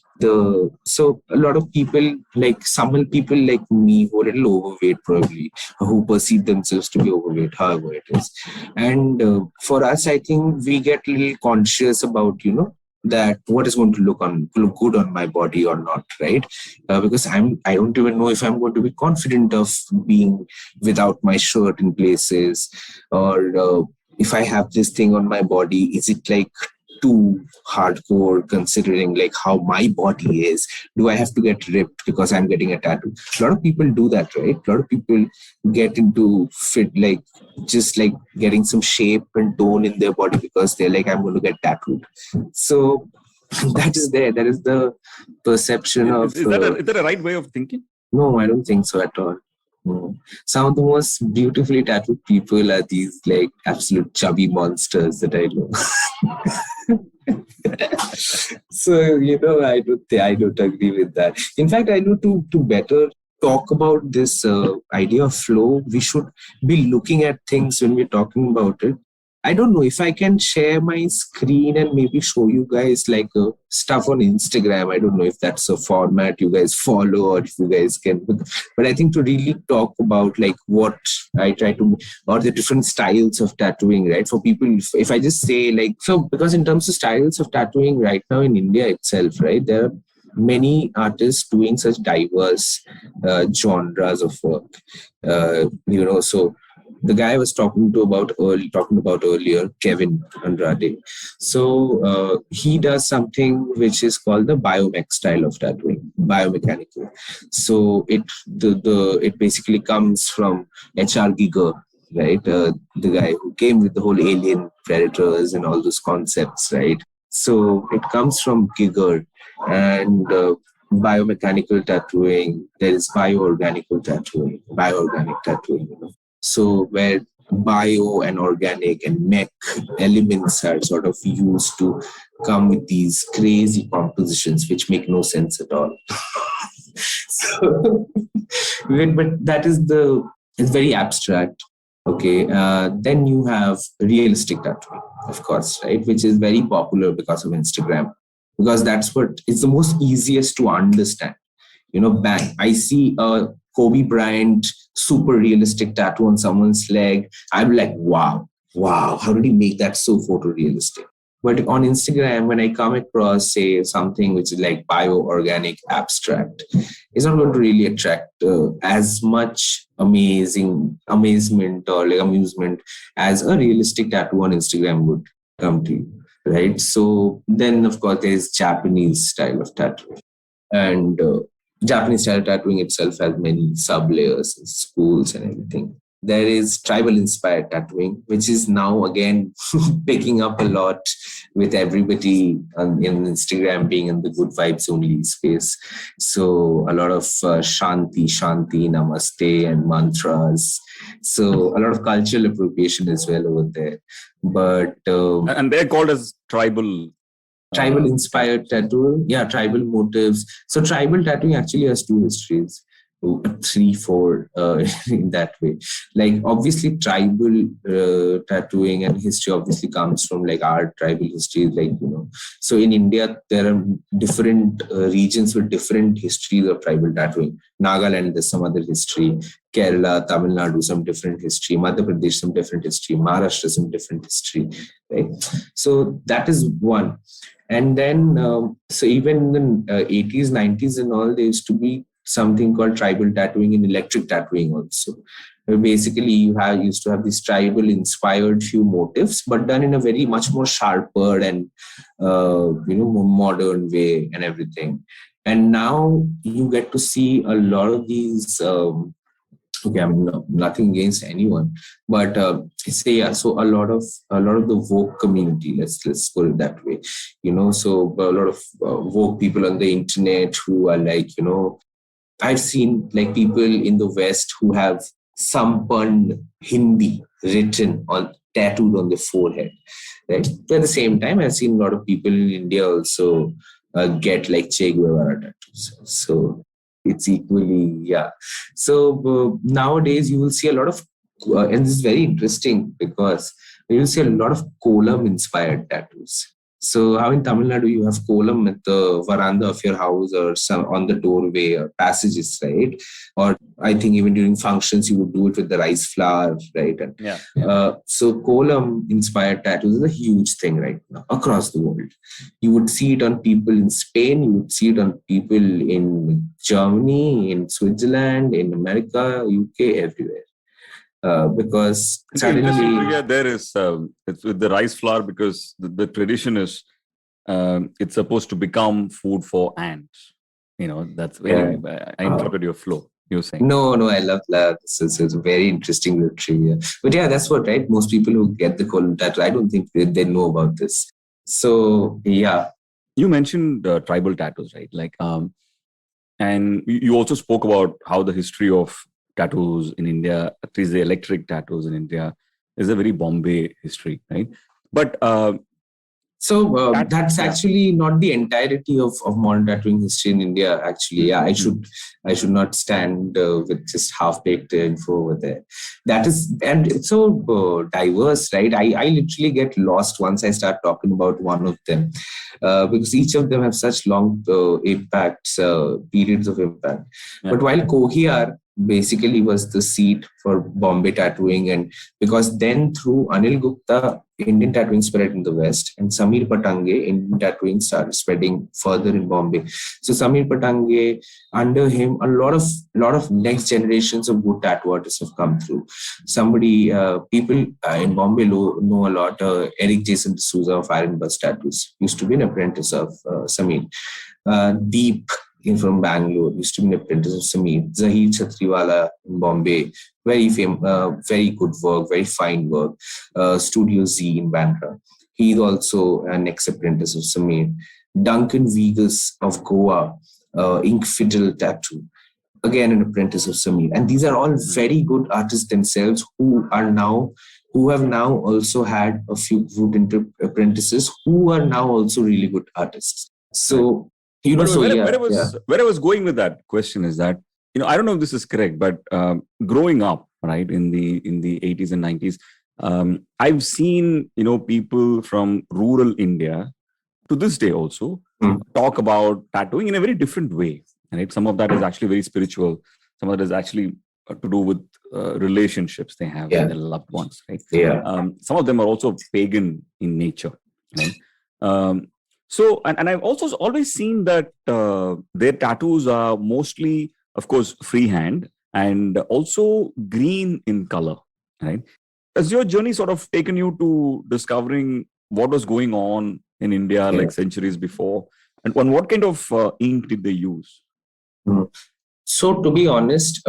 So a lot of people, like some people like me who are a little overweight probably, who perceive themselves to be overweight, however it is. And for us, I think we get a little conscious about, that what is going to look good on my body or not, right? Because I don't even know if I'm going to be confident of being without my shirt in places, or if I have this thing on my body, is it like too hardcore considering like how my body is? Do I have to get ripped because I'm getting a tattoo? A lot of people do that, right? A lot of people get into fit, like just like getting some shape and tone in their body because they're like, I'm going to get tattooed. So that is there. That is the perception of. Is that a right way of thinking? No, I don't think so at all. No. Some of the most beautifully tattooed people are these like absolute chubby monsters that I know. So I don't agree with that. In fact, I know to better talk about this idea of flow, we should be looking at things when we're talking about it. I don't know if I can share my screen and maybe show you guys like stuff on Instagram. I don't know if that's a format you guys follow or if you guys can. But I think to really talk about like what I try to, or the different styles of tattooing, right? For people, if I just say like, so because in terms of styles of tattooing right now in India itself, right, there are many artists doing such diverse genres of work. So the guy I was talking about earlier, Kevin Andrade. So he does something which is called the biomech style of tattooing, biomechanical. So it basically comes from H.R. Giger, right? The guy who came with the whole alien predators and all those concepts, right? So it comes from Giger and biomechanical tattooing. There is bioorganic tattooing. So where bio and organic and mech elements are sort of used to come with these crazy compositions which make no sense at all. So, but that is it's very abstract. Okay, then you have realistic tattooing, of course, right, which is very popular because of Instagram, because that's what it's the most easiest to understand. Bang, I see a Kobe Bryant super realistic tattoo on someone's leg. I'm like, wow, how did he make that so photorealistic? But on Instagram, when I come across, say, something which is like bioorganic abstract, it's not going to really attract as much amazement or like amusement as a realistic tattoo on Instagram would come to you, right? So then, of course, there's Japanese style of tattoo. And Japanese style tattooing itself has many sub-layers, schools and everything. There is tribal-inspired tattooing, which is now again picking up a lot with everybody in Instagram being in the good vibes only space. So a lot of shanti, namaste and mantras. So a lot of cultural appropriation as well over there. But and they're called as tribal inspired tattooing. Yeah, tribal motives. So tribal tattooing actually has two histories. three, four in that way. Like obviously tribal tattooing and history obviously comes from like our tribal history, like, so in India there are different regions with different histories of tribal tattooing. Nagaland, there's some other history. Kerala, Tamil Nadu, some different history. Madhya Pradesh, some different history. Maharashtra, some different history, right? So that is one. And then, so even in the 80s, 90s and all, there used to be something called tribal tattooing and electric tattooing also. Where basically you used to have these tribal inspired few motifs, but done in a very much more sharper and, more modern way and everything. And now you get to see a lot of these, okay, I mean, nothing against anyone, but so a lot of the woke community, let's put it that way, so a lot of woke people on the internet who are like, I've seen like people in the West who have Sampan Hindi written on tattooed on their forehead, right? But at the same time, I've seen a lot of people in India also get like Che Guevara tattoos. So it's equally, yeah. So nowadays you will see a lot of, and this is very interesting because you will see a lot of kolam inspired tattoos. So how in Tamil Nadu you have kolam at the veranda of your house or some on the doorway or passages, right? Or I think even during functions you would do it with the rice flour, right? And, so kolam inspired tattoos is a huge thing right now across the world. You would see it on people in Spain, you would see it on people in Germany, in Switzerland, in America, UK, everywhere. Because suddenly there is it's with the rice flour because the tradition is it's supposed to become food for ants. That's very. I interrupted your flow. You were saying no, I love that. It's a very interesting little trivia. But yeah, that's what, right? Most people who get the colon tattoo, I don't think they know about this. So yeah, you mentioned tribal tattoos, right? Like and you also spoke about how the history of tattoos in India, at least the electric tattoos in India, is a very Bombay history, right? But that's actually not the entirety of modern tattooing history in India. Actually, yeah, I should not stand with just half-baked info over there. That is, and it's so diverse, right? I literally get lost once I start talking about one of them because each of them have such long impacts, periods of impact. Yeah. But while Kohiyar basically was the seat for Bombay tattooing, and because then through Anil Gupta, Indian tattooing spread in the West, and Samir Patange, Indian tattooing started spreading further in Bombay. So Samir Patange, under him, a lot of next generations of good tattoo artists have come through. People in Bombay know a lot. Eric Jason D'Souza of Iron Bus Tattoos used to be an apprentice of Samir. Deep from Bangalore used to be an apprentice of Samir. Zahir Chhatriwala in Bombay, very famous, very good work, very fine work. Studio Z in Bandra, he's also an ex-apprentice of Samir. Duncan Vegas of Goa, Ink Fiddle Tattoo, again an apprentice of Samir. And these are all very good artists themselves who have now also had a few good apprentices who are now also really good artists. So where I was going with that question is that, I don't know if this is correct, but growing up, right, in the 80s and 90s, I've seen, people from rural India to this day also talk about tattooing in a very different way. Right? Some of that is actually very spiritual. Some of that is actually to do with relationships they have with their loved ones. Right? Yeah. Some of them are also pagan in nature. Right? So, and I've also always seen that their tattoos are mostly, of course, freehand and also green in color, right? Has your journey sort of taken you to discovering what was going on in India like centuries before? And what kind of ink did they use? So to be honest,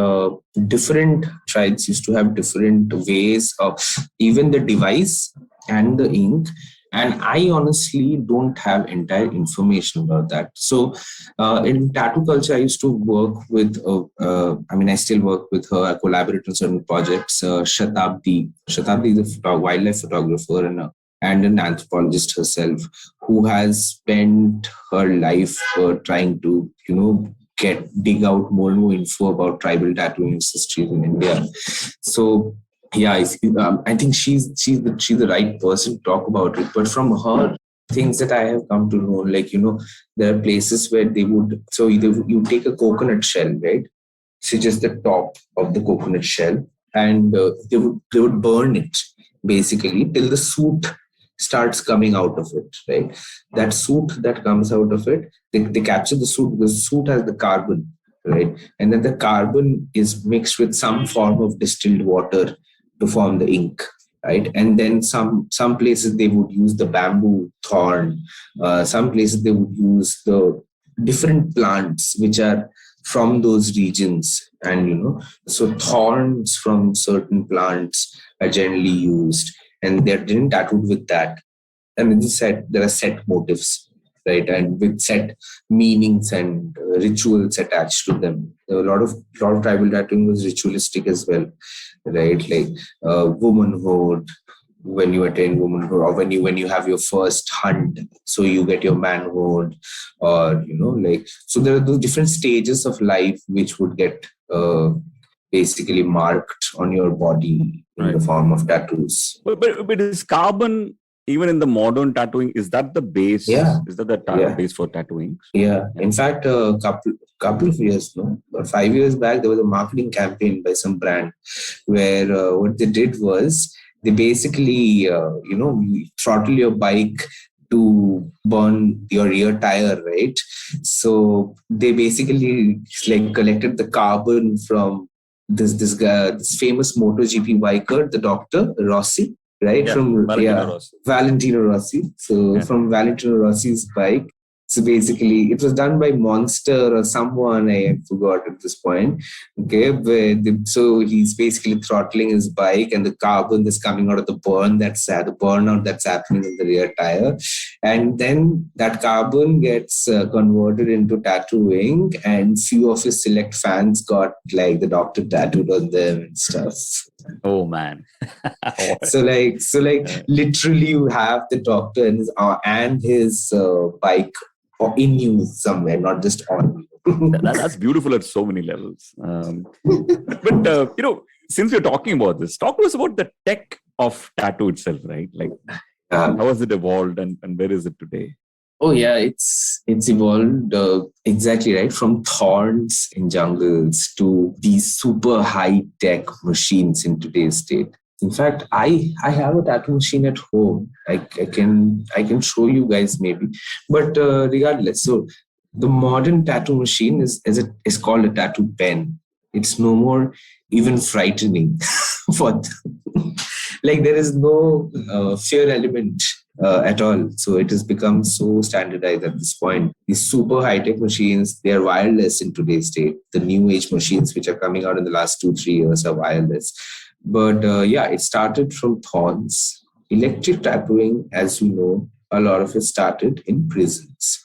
different tribes used to have different ways of even the device and the ink. And I honestly don't have entire information about that. So in tattoo culture, I used to work with, I still work with her. I collaborate on certain projects. Shatabdi is a wildlife photographer and an anthropologist herself who has spent her life trying to, dig out more and more info about tribal tattooing history in India. So yeah, I think she's the right person to talk about it. But from her things that I have come to know, like, there are places where they would, so you take a coconut shell, right? So just the top of the coconut shell, and they would burn it basically till the soot starts coming out of it, right? That soot that comes out of it, they capture the soot because the soot has the carbon, right? And then the carbon is mixed with some form of distilled water to form the ink, right? And then some places they would use the bamboo thorn. Some places they would use the different plants which are from those regions, and so thorns from certain plants are generally used, and they're then tattooed with that. And as you said, there are set motifs, right, and with set meanings and rituals attached to them. There were a lot of tribal tattooing was ritualistic as well, right? Like womanhood, when you attain womanhood, or when you have your first hunt, so you get your manhood, or so there are those different stages of life which would get basically marked on your body in the form of tattoos. But is carbon, even in the modern tattooing, is that the base? Yeah. Is that base for tattooing? Yeah. In fact, a couple of years, 5 years back, there was a marketing campaign by some brand where what they did was they basically, throttle your bike to burn your rear tire, right? So they basically collected the carbon from this guy, this famous MotoGP biker, the doctor Rossi, right? Yeah, Valentino Rossi. So from Valentino Rossi's bike. So basically, it was done by Monster or someone, I forgot at this point. Okay, so he's basically throttling his bike, and the carbon is coming out of the burnout that's happening in the rear tire, and then that carbon gets converted into tattooing, and few of his select fans got the doctor tattooed on them and stuff. Oh man! So literally, you have the doctor and his bike or in you somewhere, not just on you. That's beautiful at so many levels. But since we're talking about this, talk to us about the tech of tattoo itself, right? Like, how has it evolved, and where is it today? Oh yeah, it's evolved exactly right, from thorns in jungles to these super high tech machines in today's date. In fact, I have a tattoo machine at home. I can show you guys maybe, but regardless, so the modern tattoo machine is called a tattoo pen. It's no more even frightening for them. There is no fear element at all. So it has become so standardized at this point. These super high-tech machines, they are wireless in today's date. The new age machines which are coming out in the last 2-3 years are wireless. But it started from thorns. Electric tattooing, as you know, a lot of it started in prisons.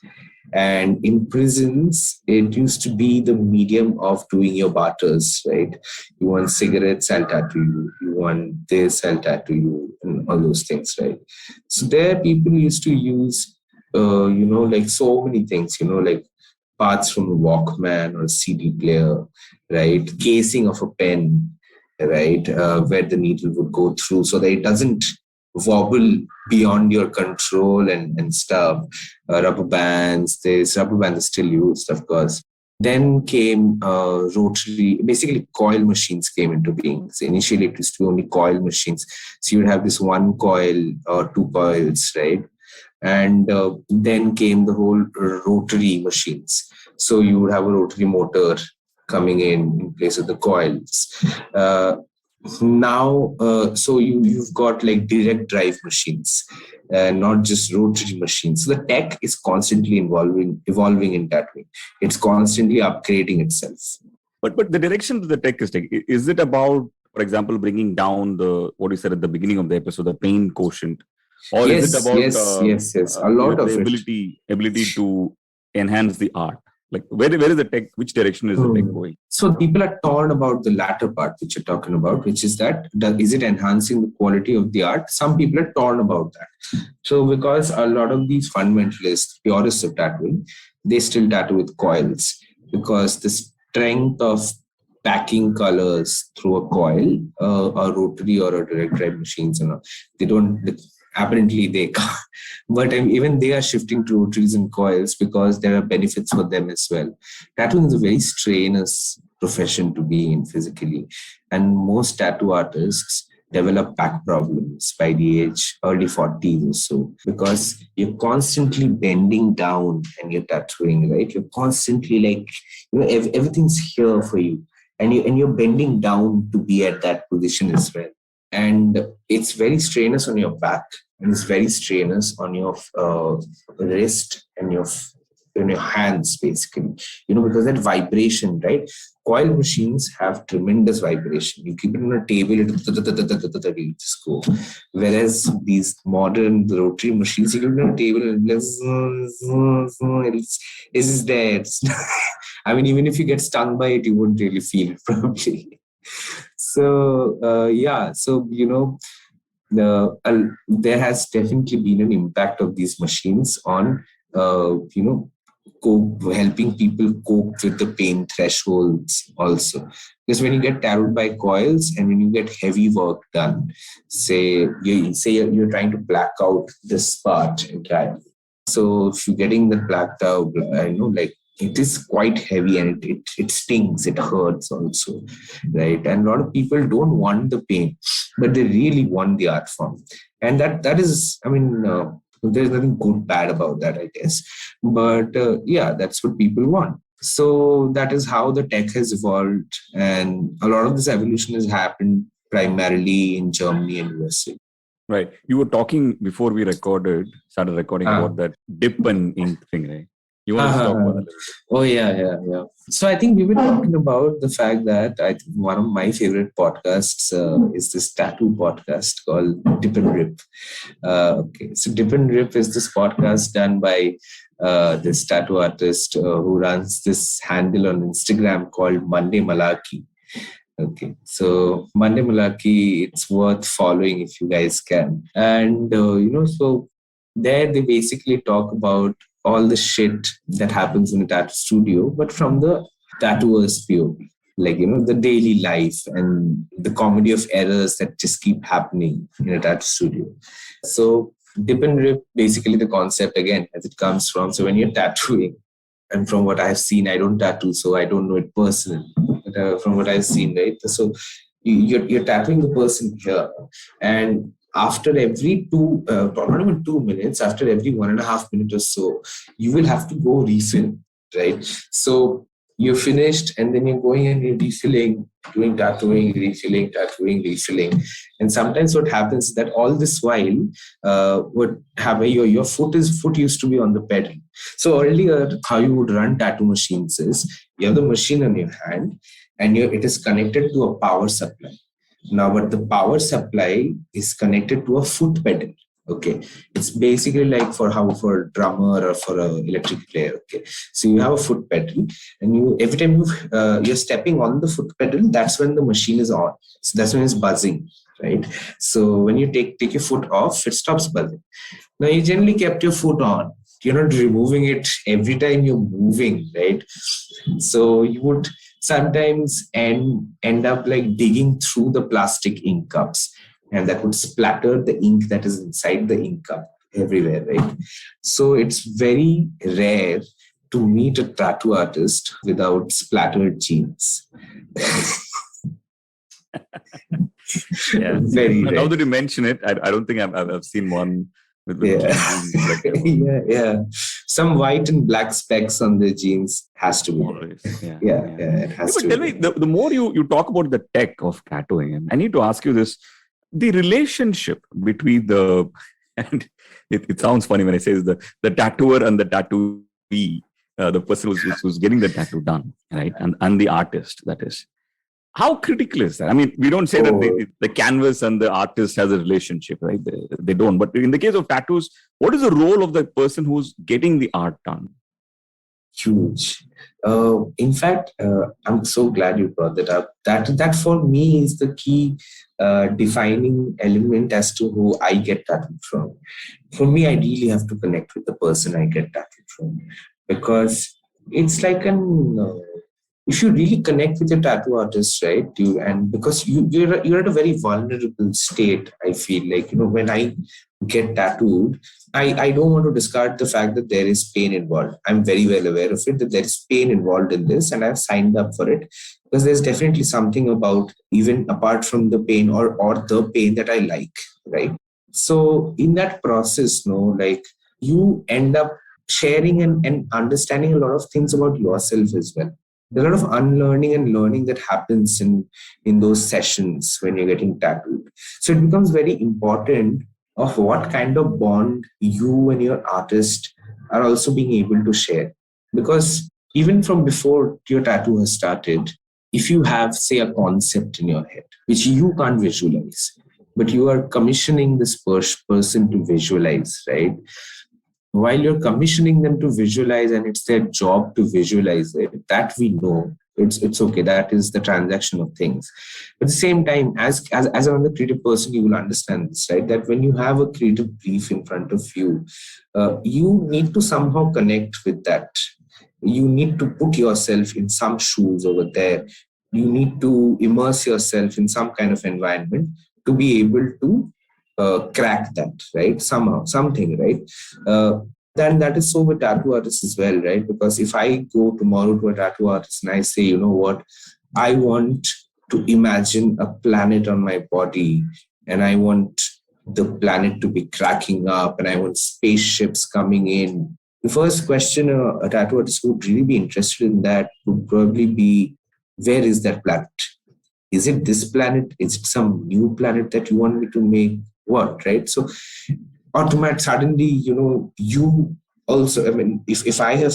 And in prisons, it used to be the medium of doing your barters, right? You want cigarettes, I'll tattoo you. You want this, I'll tattoo you, and all those things, right? So there, people used to use, so many things, parts from a Walkman or a CD player, right? Casing of a pen, right? Where the needle would go through so that it doesn't wobble beyond your control and stuff. Rubber bands, rubber bands are still used, of course. Then came rotary, basically coil machines came into being. So initially it used to be only coil machines. So you would have this one coil or two coils, right? And then came the whole rotary machines. So you would have a rotary motor coming in place of the coils. So you've got direct drive machines, not just rotary machines. So the tech is constantly evolving in tattooing. It's constantly upgrading itself. But the direction that the tech is taking, is it about, for example, bringing down what you said at the beginning of the episode, the pain quotient? Or yes, is it about yes. A lot of the ability to enhance the art? Where is the tech? Which direction is the tech going? So people are torn about the latter part which you're talking about, which is is it enhancing the quality of the art? Some people are torn about that. So because a lot of these fundamentalists, purists of tattooing, they still tattoo with coils. because the strength of packing colors through a coil, a rotary or a direct drive machines, they don't, apparently they can't, but even they are shifting to rotaries and coils because there are benefits for them as well. Tattooing is a very strenuous profession to be in physically, and most tattoo artists develop back problems by the early 40s or so, because you're constantly bending down and you're tattooing, right? You're constantly like, everything's here for you, and you're bending down to be at that position as well. And it's very strenuous on your back, and it's very strenuous on your wrist and your hands, basically, because that vibration, right? Coil machines have tremendous vibration. You keep it on a table, it just go. Whereas these modern rotary machines, you keep it on a table and it's there. I mean, even if you get stung by it, you wouldn't really feel it probably. So there has definitely been an impact of these machines on helping people cope with the pain thresholds also. Because when you get tattooed by coils and when you get heavy work done, say you're trying to black out this part entirely. So if you're getting the blacked out, I know, like, it is quite heavy and it stings, it hurts also, right? And a lot of people don't want the pain, but they really want the art form. And that is, I mean, there's nothing good, bad about that, I guess. But that's what people want. So that is how the tech has evolved. And a lot of this evolution has happened primarily in Germany and USA. Right. You were talking before we started recording about that dip and ink thing, right? You want to talk about that? Oh, yeah. So I think we were talking about the fact that I think one of my favorite podcasts is this tattoo podcast called Dip and Rip. Okay, so Dip and Rip is this podcast done by this tattoo artist who runs this handle on Instagram called Monday Malaki. Okay, so Monday Malaki, it's worth following if you guys can. And, so there they basically talk about all the shit that happens in a tattoo studio, but from the tattooer's POV, like, the daily life and the comedy of errors that just keep happening in a tattoo studio. So dip and rip, basically the concept again, as it comes from, so when you're tattooing, and from what I've seen, I don't tattoo, so I don't know it personally, but from what I've seen, right? So you're tattooing the person here, and after every not even 2 minutes, after every 1.5 minutes or so, you will have to go refill, right? So you're finished, and then you're going and you're refilling, doing tattooing, refilling. And sometimes what happens is that all this while, your foot used to be on the pedal. So earlier, how you would run tattoo machines is you have the machine on your hand, and it is connected to a power supply. Now, but the power supply is connected to a foot pedal. Okay, it's basically like for a drummer or for an electric player. Okay, so you have a foot pedal, and every time you're stepping on the foot pedal, that's when the machine is on. So that's when it's buzzing, right? So when you take your foot off, it stops buzzing. Now you generally kept your foot on. You're not removing it every time you're moving, right? So you would sometimes end up like digging through the plastic ink cups, and that would splatter the ink that is inside the ink cup everywhere, right? So it's very rare to meet a tattoo artist without splattered jeans. Yeah. Very rare. Now that you mention it, I don't think I've seen one with yeah. Some white and black specks on the jeans has to be. Yeah, it has to. But tell me, the more you talk about the tech of tattooing, I need to ask you this: the relationship between and it sounds funny when I say this, the tattooer and the tattooee, the person who's getting the tattoo done, right, and the artist, that is. How critical is that? I mean, we don't say that the canvas and the artist has a relationship, right? They don't. But in the case of tattoos, what is the role of the person who's getting the art done? Huge. In fact, I'm so glad you brought that up. That for me is the key defining element as to who I get tattooed from. For me, I really have to connect with the person I get tattooed from, because it's like if you really connect with your tattoo artist, right? And because you're at a very vulnerable state. I feel like, when I get tattooed, I don't want to discard the fact that there is pain involved. I'm very well aware of it, that there is pain involved in this, and I've signed up for it because there's definitely something about, even apart from the pain, or the pain, that I like, right? So in that process, like, you end up sharing and understanding a lot of things about yourself as well. There's a lot of unlearning and learning that happens in those sessions when you're getting tattooed. So it becomes very important of what kind of bond you and your artist are also being able to share. Because even from before your tattoo has started, if you have, say, a concept in your head, which you can't visualize, but you are commissioning this person to visualize, right? While you're commissioning them to visualize, and it's their job to visualize it, that we know, it's okay, that is the transaction of things. But at the same time, as another creative person, you will understand this, right? That when you have a creative brief in front of you, you need to somehow connect with that. You need to put yourself in some shoes over there. You need to immerse yourself in some kind of environment to be able to crack that, right? Somehow, something, right? Then that is so with tattoo artists as well, right? Because if I go tomorrow to a tattoo artist and I say, you know what, I want to imagine a planet on my body, and I want the planet to be cracking up, and I want spaceships coming in. The first question a tattoo artist would really be interested in that would probably be, where is that planet? Is it this planet? Is it some new planet that you want me to make? What, right? So automatic suddenly, you also, I mean, if I have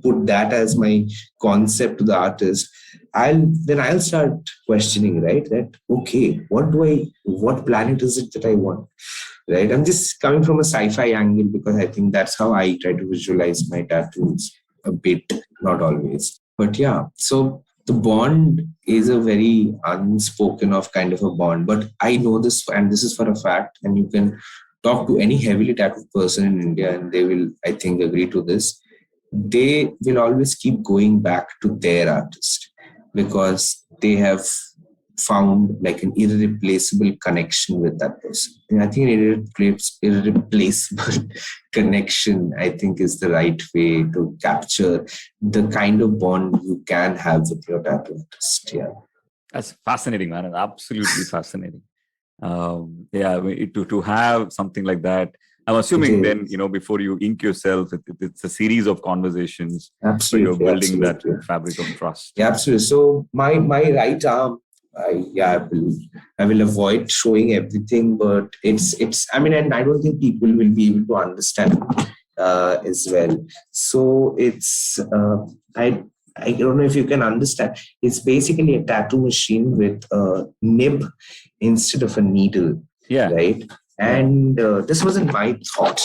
put that as my concept to the artist, I'll start questioning, right? That, okay, what planet is it that I want? Right? I'm just coming from a sci-fi angle because I think that's how I try to visualize my tattoos a bit, not always. But yeah, so the bond is a very unspoken of kind of a bond. But I know this, and this is for a fact, and you can talk to any heavily tattooed person in India, and they will, I think, agree to this. They will always keep going back to their artist because they have found like an irreplaceable connection with that person. And I think an irreplaceable connection, I think, is the right way to capture the kind of bond you can have with your tattoo artist. Yeah. That's fascinating, man. Absolutely fascinating. Yeah, I mean, to have something like that, I'm assuming then, before you ink yourself, it's a series of conversations. Absolutely. You're building that fabric of trust. Yeah, absolutely. So my right arm, I will avoid showing everything, but it's. I mean, and I don't think people will be able to understand as well. So it's I don't know if you can understand. It's basically a tattoo machine with a nib instead of a needle. Yeah. Right. And this wasn't my thought.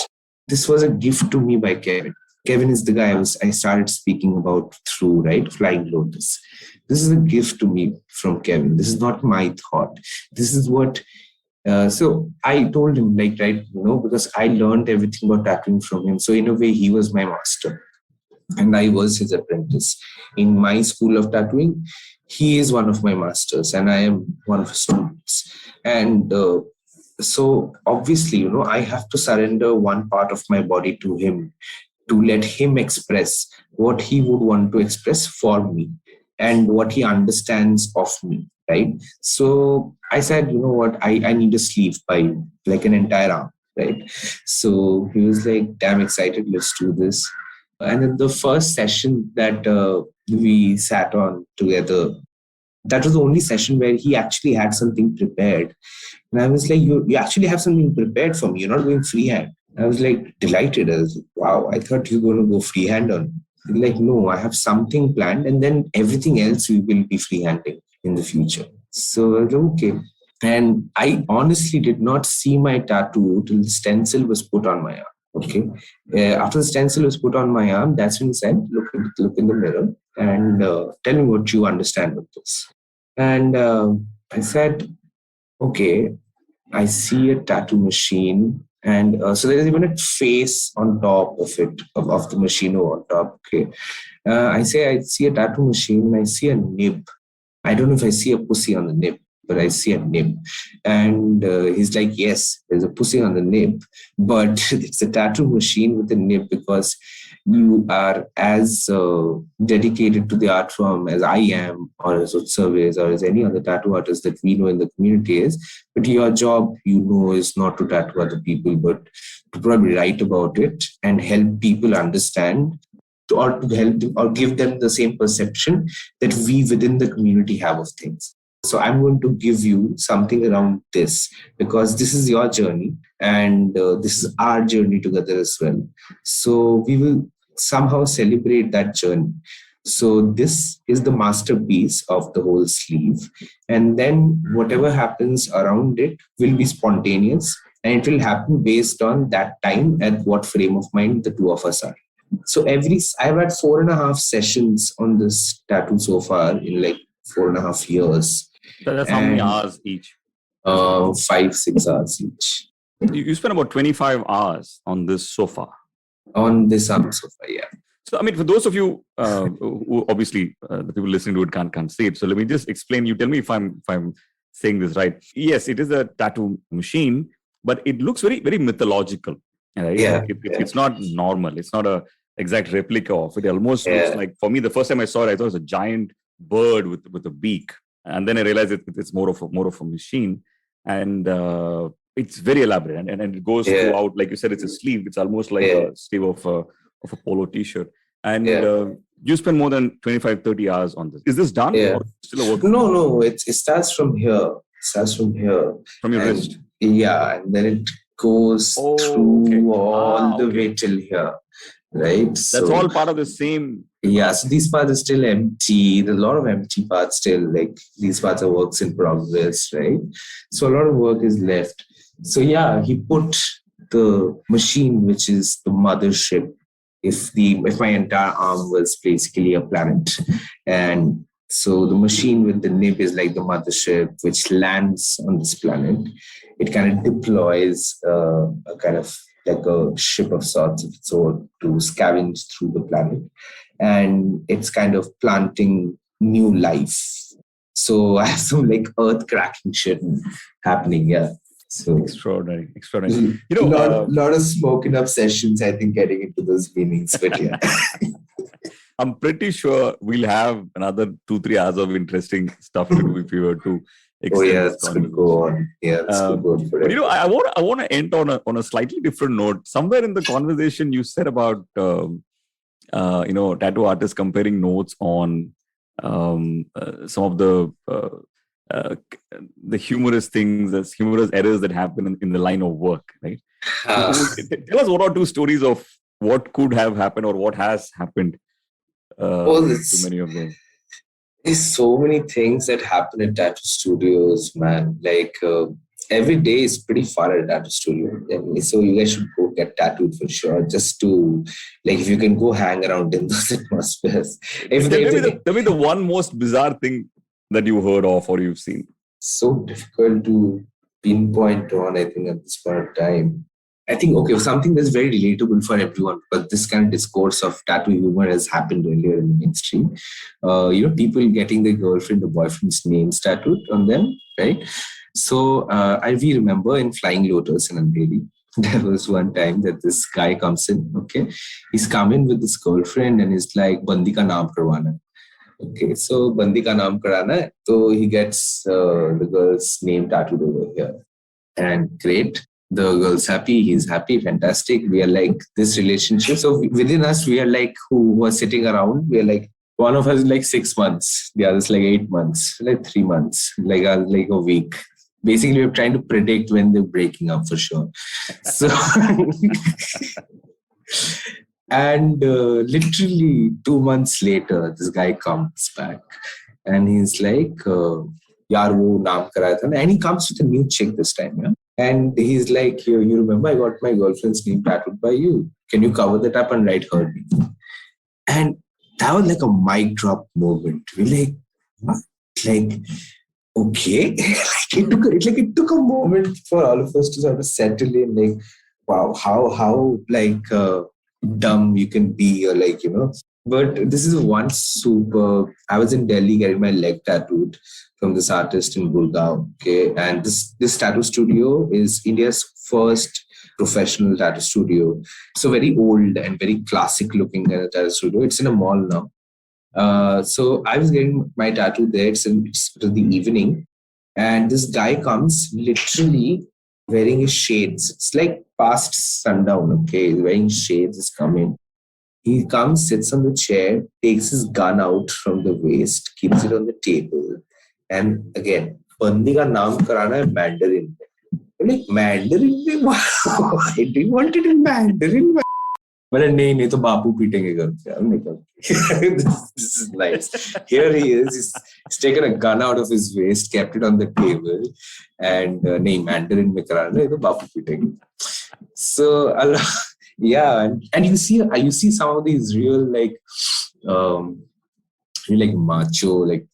This was a gift to me by Kevin. Kevin is the guy I started speaking about through, right? Flying Lotus. This is a gift to me from Kevin. This is not my thought. This is what. So I told him, like, right, because I learned everything about tattooing from him. So in a way, he was my master and I was his apprentice. In my school of tattooing, he is one of my masters and I am one of his students. And so obviously, I have to surrender one part of my body to him to let him express what he would want to express for me and what he understands of me, right? So I said, you know what, I need a sleeve by you, like an entire arm, right? So he was like, damn excited, let's do this. And then the first session that we sat on together, that was the only session where he actually had something prepared. And I was like, you actually have something prepared for me. You're not going freehand. I was like delighted. I was like, wow, I thought you were going to go freehand on me. Like, no, I have something planned and then everything else we will be freehanding in the future. So I was like, okay. And I honestly did not see my tattoo till the stencil was put on my arm. Okay. After the stencil was put on my arm, that's when he said, look in the mirror and tell me what you understand with this. And I said, okay, I see a tattoo machine And so there is even a face on top of it, of the machine on top. Okay. I see a tattoo machine and I see a nib. I don't know if I see a pussy on the nib, but I see a nib. And he's like, yes, there's a pussy on the nib, but it's a tattoo machine with a nib because you are as dedicated to the art form as I am, or as Utsav is, or as any other tattoo artist that we know in the community is. But your job, is not to tattoo other people, but to probably write about it and help people understand, or to help them, or give them the same perception that we within the community have of things. So I'm going to give you something around this because this is your journey and this is our journey together as well. So we will somehow celebrate that journey. So this is the masterpiece of the whole sleeve. And then whatever happens around it will be spontaneous and it will happen based on that time and what frame of mind the two of us are. So I've had 4.5 sessions on this tattoo so far in like 4.5 years. So that's how many hours each? 5-6 hours each. You spent about 25 hours on this so far. On this so far, yeah. So, I mean, for those of you who obviously the people listening to it can't see it. So let me just explain. You tell me if I'm saying this right. Yes, it is a tattoo machine, but it looks very, very mythological. Right? Yeah, it's not normal. It's not a exact replica of it. It almost looks like, for me, the first time I saw it, I thought it was a giant bird with a beak. And then I realized it's more of a machine, and it's very elaborate, and it goes throughout. Like you said, it's a sleeve. It's almost like a sleeve of a polo T-shirt. And you spend more than 25-30 hours on this. Is this done or still a work? No. It starts from here. From your wrist. Yeah, and then it goes through all the way till here. Right. That's all part of the same. Yeah. So these parts are still empty. There's a lot of empty parts still. Like these parts are works in progress. Right. So a lot of work is left. So yeah, he put the machine, which is the mothership. If my entire arm was basically a planet, and so the machine with the nib is like the mothership, which lands on this planet. It kind of deploys a kind of like a ship of sorts of its own to scavenge through the planet. And it's kind of planting new life. So I have some like earth cracking shit happening. Yeah. So extraordinary. Lot of smoking up sessions, I think, getting into those meanings. But yeah. I'm pretty sure we'll have another 2-3 hours of interesting stuff to do if we were to extend it's going to go on. Yeah, it's going to go on forever. But I want to end on a slightly different note. Somewhere in the conversation, you said about tattoo artists comparing notes on some of the humorous things, the humorous errors that happen in the line of work, right? Tell us 1 or 2 stories of what could have happened or what has happened to many of them. There's so many things that happen at tattoo studios, man. Like every day is pretty far at a tattoo studio. So you guys should go get tattooed for sure. Just to, like, if you can go hang around in those atmospheres. Tell me the one most bizarre thing that you heard of or you've seen. So difficult to pinpoint on, I think, at this point of time. I think, something that's very relatable for everyone, but this kind of discourse of tattoo humor has happened earlier in the mainstream. People getting their girlfriend or boyfriend's names tattooed on them, right? So we remember in Flying Lotus in Andrade, there was one time that this guy comes in, okay? He's come in with his girlfriend and he's like, Bandi ka naam karwana. Okay, so Bandi ka naam karana hai. So he gets the girl's name tattooed over here. And great. The girl's happy, he's happy, fantastic. We are like this relationship. So within us, we are like who was sitting around. We are like, one of us is like 6 months, the other's like 8 months, like 3 months, like a week. Basically, we're trying to predict when they're breaking up for sure. So, and literally 2 months later, this guy comes back and he's like, yaar wo naam karaya tha. And he comes with a new chick this time, yeah. And he's like, you remember I got my girlfriend's name tattooed by you. Can you cover that up and write her name? And that was like a mic drop moment. We're like, what? Like, okay. It took a moment for all of us to sort of settle in. Like, wow, how like dumb you can be, or like, But this is one super. I was in Delhi getting my leg tattooed from this artist in Gurgaon. Okay, and this tattoo studio is India's first professional tattoo studio. So very old and very classic looking kind of tattoo studio. It's in a mall now. So I was getting my tattoo there. It's the evening, and this guy comes literally wearing his shades. It's like past sundown. Okay, he's wearing shades. He's coming. He comes, sits on the chair, takes his gun out from the waist, keeps it on the table, and again, बंदी का नाम कराना है Mandarin. I'm like, Mandarin में? Why do you want it in Mandarin? But नहीं तो बापू पीटेंगे घर पे. I'm like, okay. This is nice. Here he is. He's taken a gun out of his waist, kept it on the table, and नहीं Mandarin में कराना है तो बापू पीटेंगे. So Allah. Yeah, and you see some of these real like macho, like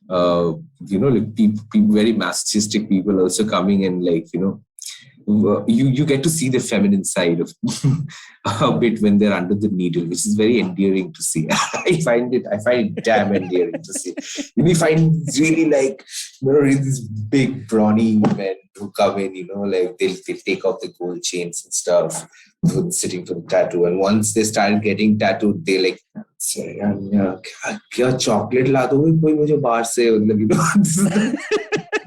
like people very masochistic people also coming, and like you get to see the feminine side of a bit when they're under the needle, which is very endearing to see. I find it damn endearing to see. You find really like these big brawny men who come in, like they'll take off the gold chains and stuff, sitting for the tattoo, and once they start getting tattooed, they like say, "Kya chocolate la doge koi mujhe bahar se?"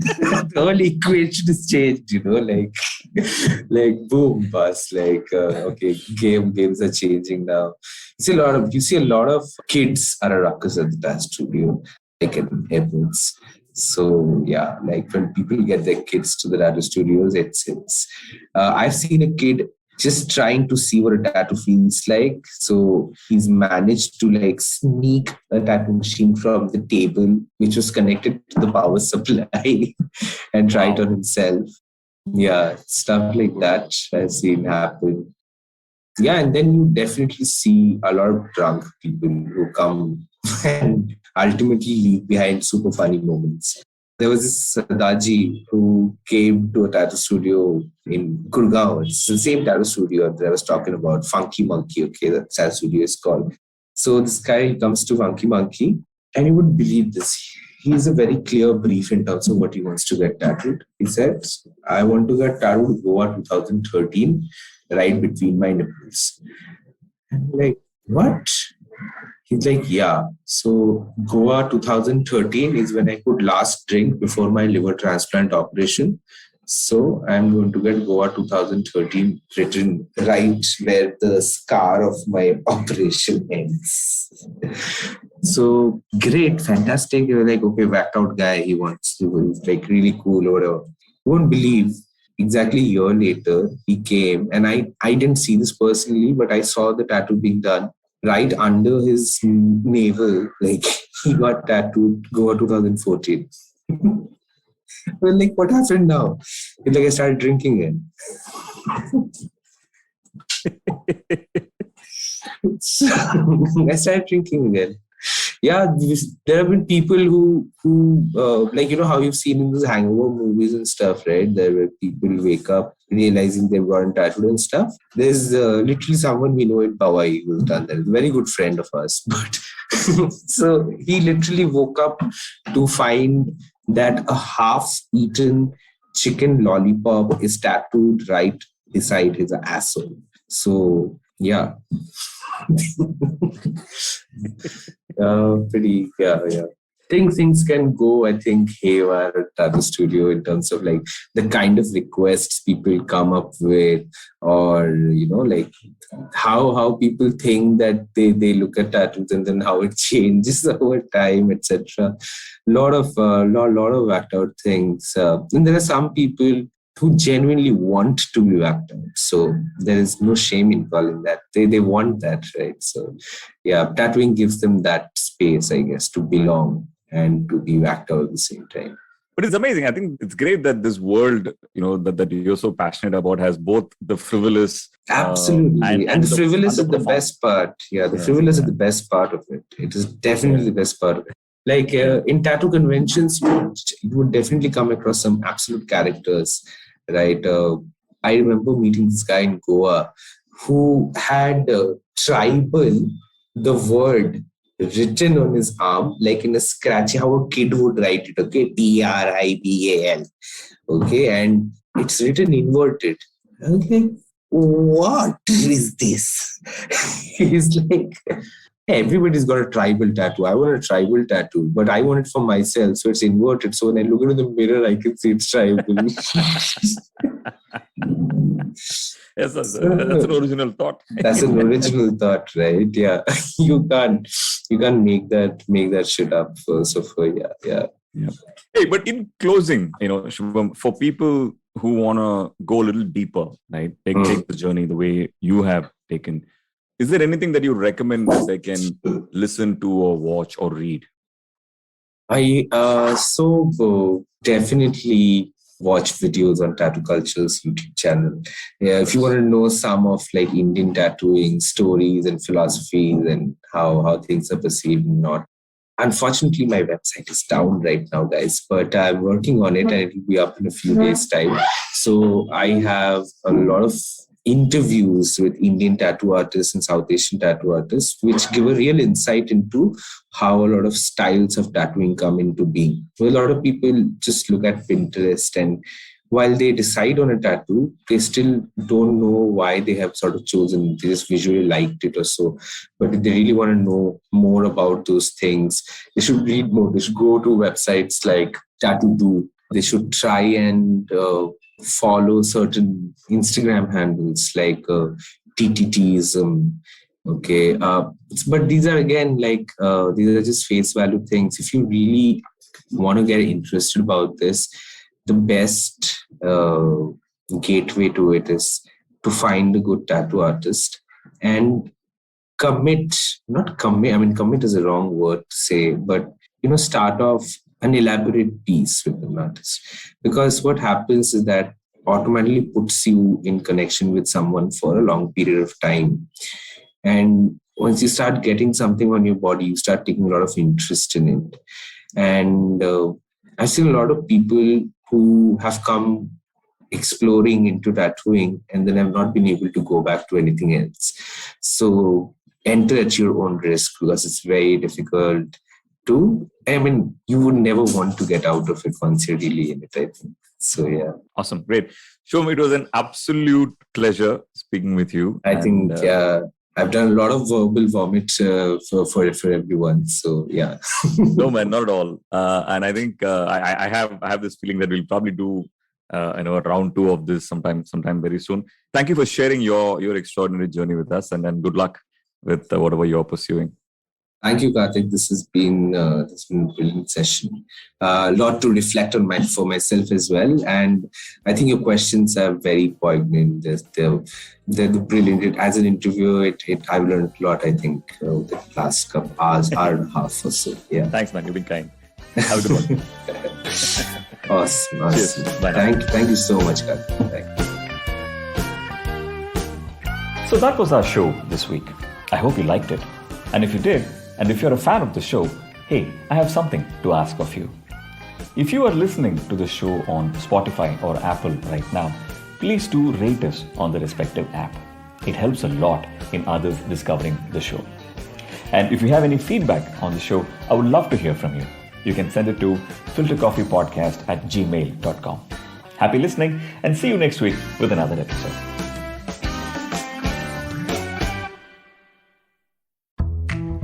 The whole equation is changed, like boom, bus, like okay, games are changing now. You see a lot of kids are a ruckus at the dance studio, like in airports. So yeah, like when people get their kids to the tattoo studios, it's I've seen a kid just trying to see what a tattoo feels like. So he's managed to like sneak a tattoo machine from the table, which was connected to the power supply, and try it on himself. Yeah, stuff like that I've seen happen. Yeah, and then you definitely see a lot of drunk people who come and ultimately leave behind super funny moments. There was this Daji who came to a tattoo studio in Gurgaon. It's the same tattoo studio that I was talking about, Funky Monkey. Okay, that tattoo studio is called. So this guy comes to Funky Monkey, and you wouldn't believe this. He has a very clear brief in terms of what he wants to get tattooed. He said, "I want to get tattooed Goa 2013, right between my nipples." I'm like, what? He's like, yeah. So Goa 2013 is when I could last drink before my liver transplant operation. So I'm going to get Goa 2013 written right where the scar of my operation ends. So great, fantastic. You're like, okay, whacked out guy. He wants to, like, really cool or whatever. You won't believe, exactly a year later, he came, and I didn't see this personally, but I saw the tattoo being done right under his navel. Like, he got tattooed Goa 2014. Well, like, what happened now? It's like I started drinking again. So, I started drinking again. Yeah, there have been people who like, how you've seen in those hangover movies and stuff, right? There where people wake up realizing they've gotten tattooed and stuff. There's literally someone we know in Hawaii who's done that. A very good friend of ours. But so he literally woke up to find that a half-eaten chicken lollipop is tattooed right beside his asshole. So, yeah. Yeah. Things can go, I think, haywire at the studio in terms of like the kind of requests people come up with, or like how people think that they look at tattoos and then how it changes over time, etc. Lot of whacked out things, and there are some people who genuinely want to be whacked out. So there is no shame in calling that. They want that, right? So yeah, tattooing gives them that space, I guess, to belong and to be whacked out at the same time. But it's amazing. I think it's great that this world, that you're so passionate about has both the frivolous. Absolutely. And the frivolous is the best part. Yeah, the frivolous is the best part of it. It is definitely the best part of it. Like in tattoo conventions, you would definitely come across some absolute characters, right? I remember meeting this guy in Goa who had tribal, the word written on his arm, like in a scratchy, how a kid would write it, okay? Tribal, okay? And it's written inverted. Okay, what is this? He's like, everybody's got a tribal tattoo. I want a tribal tattoo, but I want it for myself. So it's inverted. So when I look into the mirror, I can see it's tribal. Yes, that's an original thought. That's an original thought, right? Yeah. You can't make that shit up. Yeah. Hey, but in closing, Shubham, for people who want to go a little deeper, right? Take the journey the way you have taken. Is there anything that you recommend that they can listen to or watch or read? I definitely watch videos on Tattoo Culture's YouTube channel. Yeah, if you want to know some of like Indian tattooing stories and philosophies and how things are perceived and not. Unfortunately, my website is down right now, guys, but I'm working on it and it will be up in a few days' time. So I have a lot of interviews with Indian tattoo artists and South Asian tattoo artists, which give a real insight into how a lot of styles of tattooing come into being. So a lot of people just look at Pinterest, and while they decide on a tattoo, they still don't know why they have sort of chosen. They just visually liked it or so. But if they really want to know more about those things, they should read more. They should go to websites like Tattoo Do. They should try and follow certain Instagram handles like TTTism. Okay. But these are again these are just face value things. If you really want to get interested about this, the best gateway to it is to find a good tattoo artist and commit is a wrong word to say, but start off an elaborate piece with an artist, because what happens is that automatically puts you in connection with someone for a long period of time. And once you start getting something on your body, you start taking a lot of interest in it. And I've seen a lot of people who have come exploring into tattooing and then have not been able to go back to anything else. So enter at your own risk, because it's very difficult you would never want to get out of it once you're really in it, I think. So, yeah. Awesome. Great. Shubham, it was an absolute pleasure speaking with you. I think I've done a lot of verbal vomit for everyone. So, yeah. No, man, not at all. And I think I have this feeling that we'll probably do a round 2 of this sometime very soon. Thank you for sharing your extraordinary journey with us, and then good luck with whatever you're pursuing. Thank you, Karthik. This has been a brilliant session. A lot to reflect on for myself as well. And I think your questions are very poignant. They're brilliant. As an interviewer, I've learned a lot, I think, the last couple hour and a half or so. Yeah. Thanks, man. You've been kind. Have a good one. Awesome. Cheers. Bye. Thank you so much, Karthik. Thank you. So that was our show this week. I hope you liked it. And if you did, and if you're a fan of the show, hey, I have something to ask of you. If you are listening to the show on Spotify or Apple right now, please do rate us on the respective app. It helps a lot in others discovering the show. And if you have any feedback on the show, I would love to hear from you. You can send it to filterkoffeepodcast@gmail.com. Happy listening, and see you next week with another episode.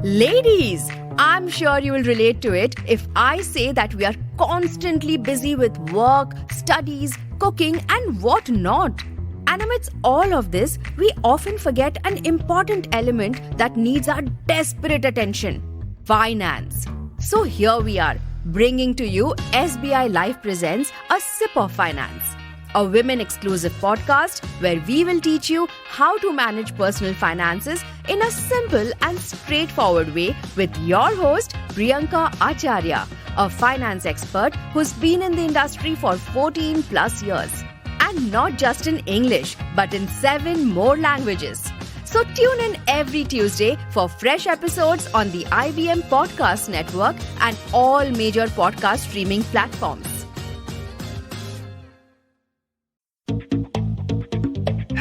Ladies, I'm sure you will relate to it if I say that we are constantly busy with work, studies, cooking, and what not. And amidst all of this, we often forget an important element that needs our desperate attention: finance. So here we are, bringing to you SBI Life presents A Sip of Finance, a women-exclusive podcast where we will teach you how to manage personal finances in a simple and straightforward way with your host, Priyanka Acharya, a finance expert who's been in the industry for 14 plus years. And not just in English, but in 7 more languages. So tune in every Tuesday for fresh episodes on the IBM Podcast Network and all major podcast streaming platforms.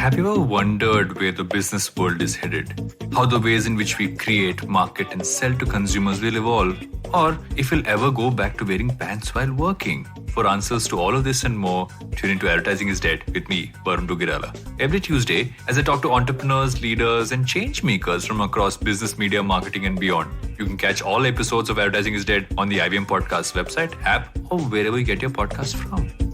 Have you ever wondered where the business world is headed? How the ways in which we create, market, and sell to consumers will evolve? Or if we'll ever go back to wearing pants while working? For answers to all of this and more, tune into Advertising is Dead with me, Varun Dugirala. Every Tuesday, as I talk to entrepreneurs, leaders, and change makers from across business, media, marketing, and beyond. You can catch all episodes of Advertising is Dead on the IVM Podcast website, app, or wherever you get your podcast from.